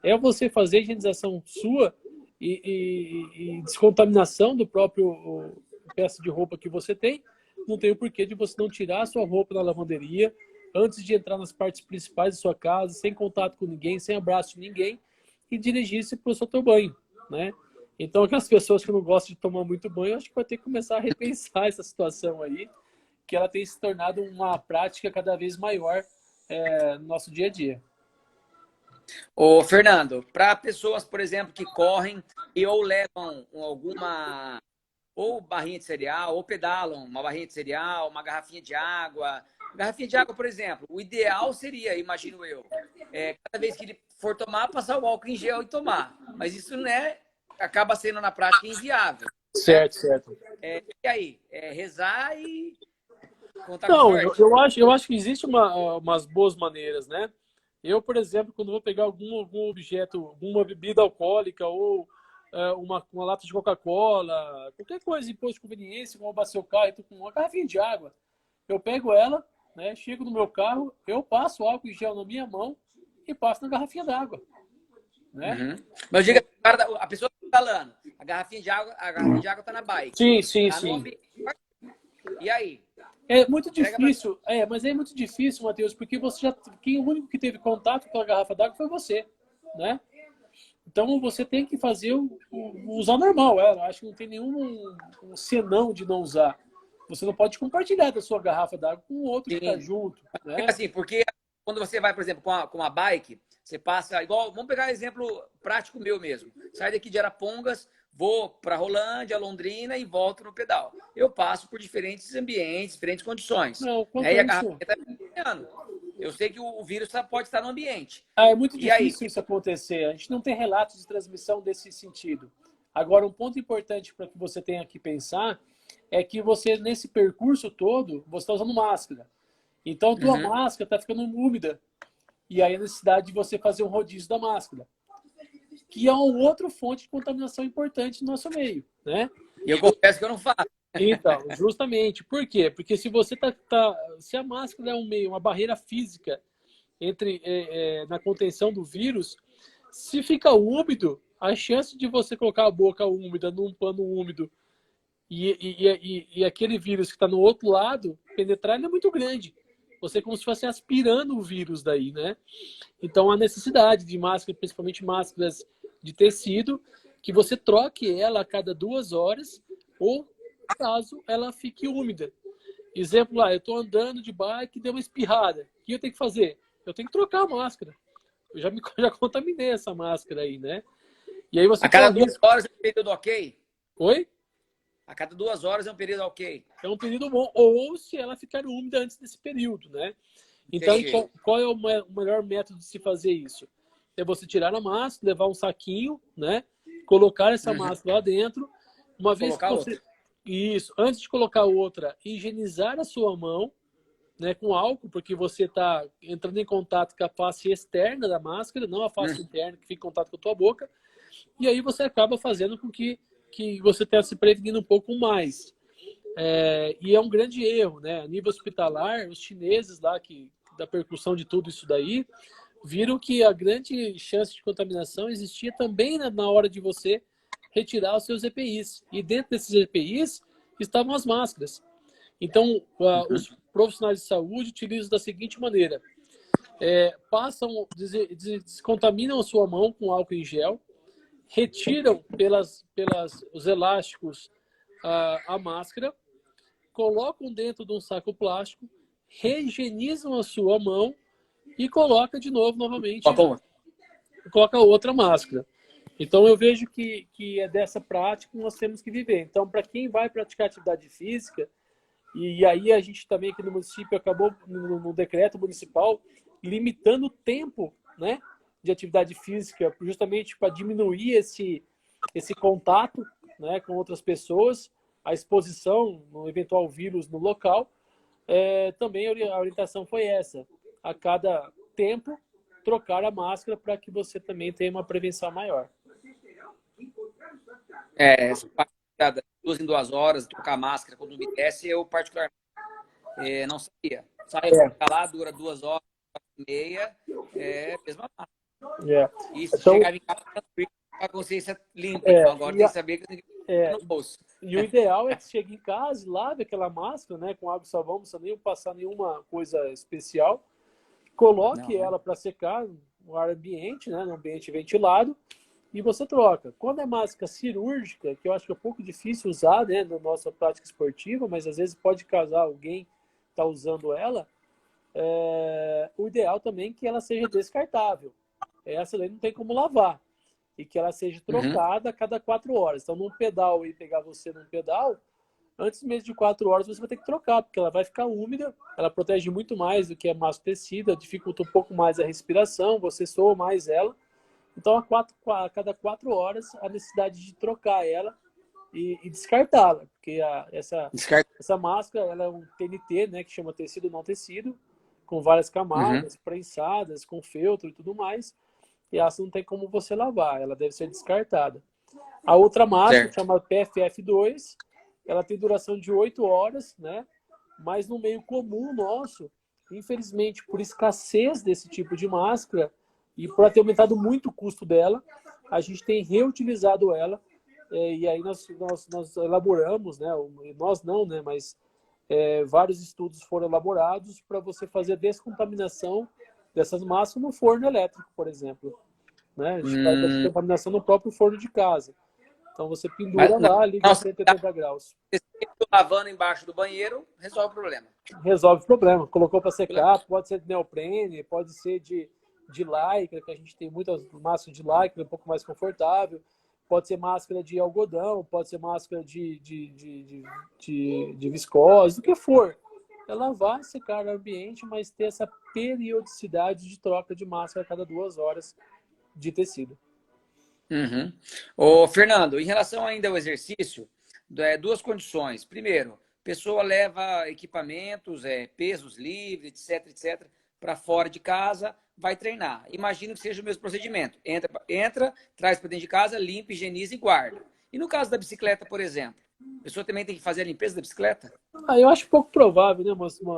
é você fazer a higienização sua e descontaminação do próprio peça de roupa que você tem. Não tem o porquê de você não tirar a sua roupa da lavanderia antes de entrar nas partes principais da sua casa, sem contato com ninguém, sem abraço de ninguém, e dirigir-se para o seu banho, né? Então, aquelas pessoas que não gostam de tomar muito banho, acho que vai ter que começar a repensar essa situação aí, que ela tem se tornado uma prática cada vez maior no nosso dia a dia. Ô, Fernando, para pessoas, por exemplo, que correm e ou levam alguma ou barrinha de cereal, ou pedalam uma barrinha de cereal, uma garrafinha de água. Garrafinha de água, por exemplo, o ideal seria, imagino eu, cada vez que ele for tomar, passar o álcool em gel e tomar. Mas isso, né, acaba sendo na prática inviável. Certo, certo. E aí? Rezar e contar Não, com sorte. eu acho que existe umas boas maneiras, né? Eu, por exemplo, quando vou pegar algum objeto, alguma bebida alcoólica ou uma lata de Coca-Cola, qualquer coisa em posto de conveniência, como roubar seu carro, com uma garrafinha de água, eu pego ela, né, chego no meu carro, eu passo álcool em gel na minha mão e passo na garrafinha d'água. Né? Uhum. Mas diga, a pessoa está falando, a garrafinha de água está na bike. Sim. E aí? É muito difícil, mas é muito difícil, Matheus, porque o único que teve contato com a garrafa d'água foi você, né? Então você tem que fazer usar normal, acho que não tem nenhum senão de não usar. Você não pode compartilhar da sua garrafa d'água com o outro que está junto, né? Assim, porque quando você vai, por exemplo, com uma bike, você passa igual, vamos pegar um exemplo prático meu mesmo. Sai daqui de Arapongas, vou para Rolândia, Londrina e volto no pedal. Eu passo por diferentes ambientes, diferentes condições. Não, E a garrafa está me. Eu sei que o vírus pode estar no ambiente. É muito difícil isso acontecer. A gente não tem relatos de transmissão desse sentido. Agora, um ponto importante para que você tenha que pensar é que você, nesse percurso todo, você está usando máscara. Então, a tua máscara está ficando úmida. E aí a necessidade de você fazer um rodízio da máscara, que é uma outra fonte de contaminação importante no nosso meio, né? E eu confesso que eu não faço. Então, justamente. Por quê? Porque se você se a máscara é uma barreira física na contenção do vírus, se fica úmido, a chance de você colocar a boca úmida num pano úmido e aquele vírus que está no outro lado penetrar é muito grande. Você é como se estivesse aspirando o vírus daí, né? Então, a necessidade de máscara, principalmente máscaras de tecido, que você troque ela a cada 2 horas ou caso ela fique úmida. Exemplo lá, eu estou andando de bike e deu uma espirrada. O que eu tenho que fazer? Eu tenho que trocar a máscara. Eu já contaminei essa máscara aí, né? E aí você a cada 2 horas é um período ok? Oi? A cada 2 horas é um período ok? É um período bom. Ou se ela ficar úmida antes desse período, né? Então, qual é o melhor método de se fazer isso? É você tirar a máscara, levar um saquinho, né? Colocar essa máscara lá dentro. Uma vez que você... Isso. Antes de colocar outra, higienizar a sua mão, né, com álcool, porque você está entrando em contato com a face externa da máscara, não a face interna que fica em contato com a tua boca. E aí você acaba fazendo com que você tenha se prevenindo um pouco mais. E é um grande erro, né? A nível hospitalar, os chineses lá, da percussão de tudo isso daí, viram que a grande chance de contaminação existia também na hora de você retirar os seus EPIs. E dentro desses EPIs estavam as máscaras. Então, os profissionais de saúde utilizam da seguinte maneira. Descontaminam a sua mão com álcool em gel, retiram os elásticos a máscara, colocam dentro de um saco plástico, rehigienizam a sua mão e coloca de novo, novamente, Como? coloca outra máscara. Então, eu vejo que é dessa prática que nós temos que viver. Então, para quem vai praticar atividade física, e aí a gente também aqui no município acabou, no decreto municipal, limitando o tempo, né, de atividade física, justamente para diminuir esse contato, né, com outras pessoas, a exposição no eventual vírus no local. Também a orientação foi essa: a cada tempo trocar a máscara para que você também tenha uma prevenção maior. Essa parte de 2 em 2 horas, trocar máscara quando umedece, eu particularmente não sabia. Sai lá, dura 2 horas, 4h30, a mesma máscara. E se Então, chegava em casa, com a consciência limpa. Então agora tem que saber que tem que no bolso. E o ideal é que chegue em casa e lave aquela máscara, né, com água e sabão, não precisa nem passar nenhuma coisa especial. Coloque ela para secar no ar ambiente, né, no ambiente ventilado, e você troca. Quando é máscara cirúrgica, que eu acho que é um pouco difícil usar, né, na nossa prática esportiva, mas às vezes pode causar alguém está usando ela, o ideal também é que ela seja descartável. Essa daí não tem como lavar. E que ela seja trocada a cada 4 horas. Então, num pedal e pegar você num pedal, antes mesmo de 4 horas você vai ter que trocar, porque ela vai ficar úmida, ela protege muito mais do que a máscara tecida, dificulta um pouco mais a respiração, você soa mais ela. Então, a cada 4 horas, a necessidade de trocar ela e descartá-la, porque essa máscara ela é um TNT, né, que chama tecido não tecido, com várias camadas, prensadas, com feltro e tudo mais. E essa não tem como você lavar, ela deve ser descartada. A outra máscara, chama PFF2, ela tem duração de 8 horas, né? Mas no meio comum nosso, infelizmente, por escassez desse tipo de máscara e por ter aumentado muito o custo dela, a gente tem reutilizado ela, e aí nós elaboramos, né? Nós não, né? Mas vários estudos foram elaborados para você fazer a descontaminação dessas máscaras no forno elétrico, por exemplo. Né? A gente faz a descontaminação no próprio forno de casa. Então você pendura lá, liga a 180 graus. Lavando embaixo do banheiro, resolve o problema. Resolve o problema. Colocou para secar, pode ser de neoprene, pode ser de lycra, que a gente tem muitas máscaras de lycra, um pouco mais confortável. Pode ser máscara de algodão, pode ser máscara de viscose, o que for. É lavar, secar no ambiente, mas ter essa periodicidade de troca de máscara a cada 2 horas de tecido. Ô, Fernando, em relação ainda ao exercício, 2 condições. Primeiro, pessoa leva equipamentos, pesos livres, etc, para fora de casa, vai treinar. Imagino que seja o mesmo procedimento. Entra, traz para dentro de casa, limpa, higieniza e guarda. E no caso da bicicleta, por exemplo, a pessoa também tem que fazer a limpeza da bicicleta? Eu acho pouco provável, né,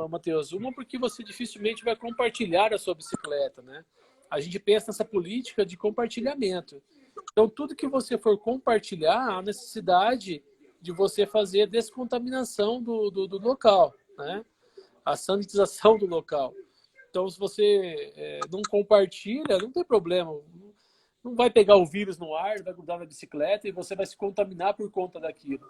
Matheus? Uma, porque você dificilmente vai compartilhar a sua bicicleta, né? A gente pensa nessa política de compartilhamento. Então, tudo que você for compartilhar, há necessidade de você fazer a descontaminação do local, né? A sanitização do local. Então, se você não compartilha, não tem problema. Não vai pegar o vírus no ar, vai grudar na bicicleta e você vai se contaminar por conta daquilo.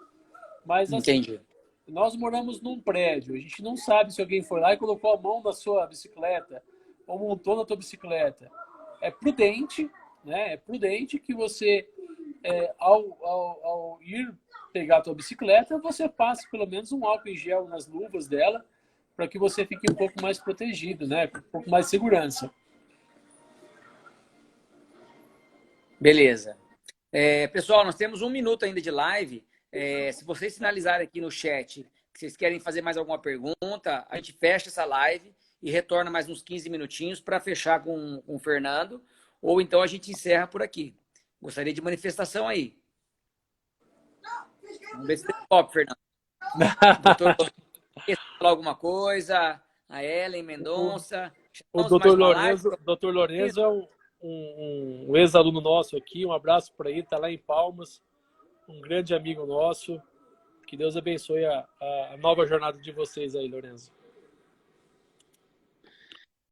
Mas, assim, nós moramos num prédio, a gente não sabe se alguém foi lá e colocou a mão na sua bicicleta ou montou na tua bicicleta. É prudente, né? É prudente que você, ao ir pegar a tua bicicleta, você passe pelo menos um álcool em gel nas luvas dela, para que você fique um pouco mais protegido, né? Com um pouco mais de segurança. Beleza. Pessoal, nós temos 1 minuto ainda de live. Se vocês sinalizarem aqui no chat que vocês querem fazer mais alguma pergunta, a gente fecha essa live e retorna mais uns 15 minutinhos para fechar com o Fernando, ou então a gente encerra por aqui. Gostaria de manifestação aí. Vamos ver se tem top, Fernando. Doutor, quer falar alguma coisa? A Ellen Mendonça. O doutor Lourenço é um ex-aluno nosso aqui. Um abraço para ele, está lá em Palmas. Um grande amigo nosso. Que Deus abençoe a nova jornada de vocês aí, Lourenço.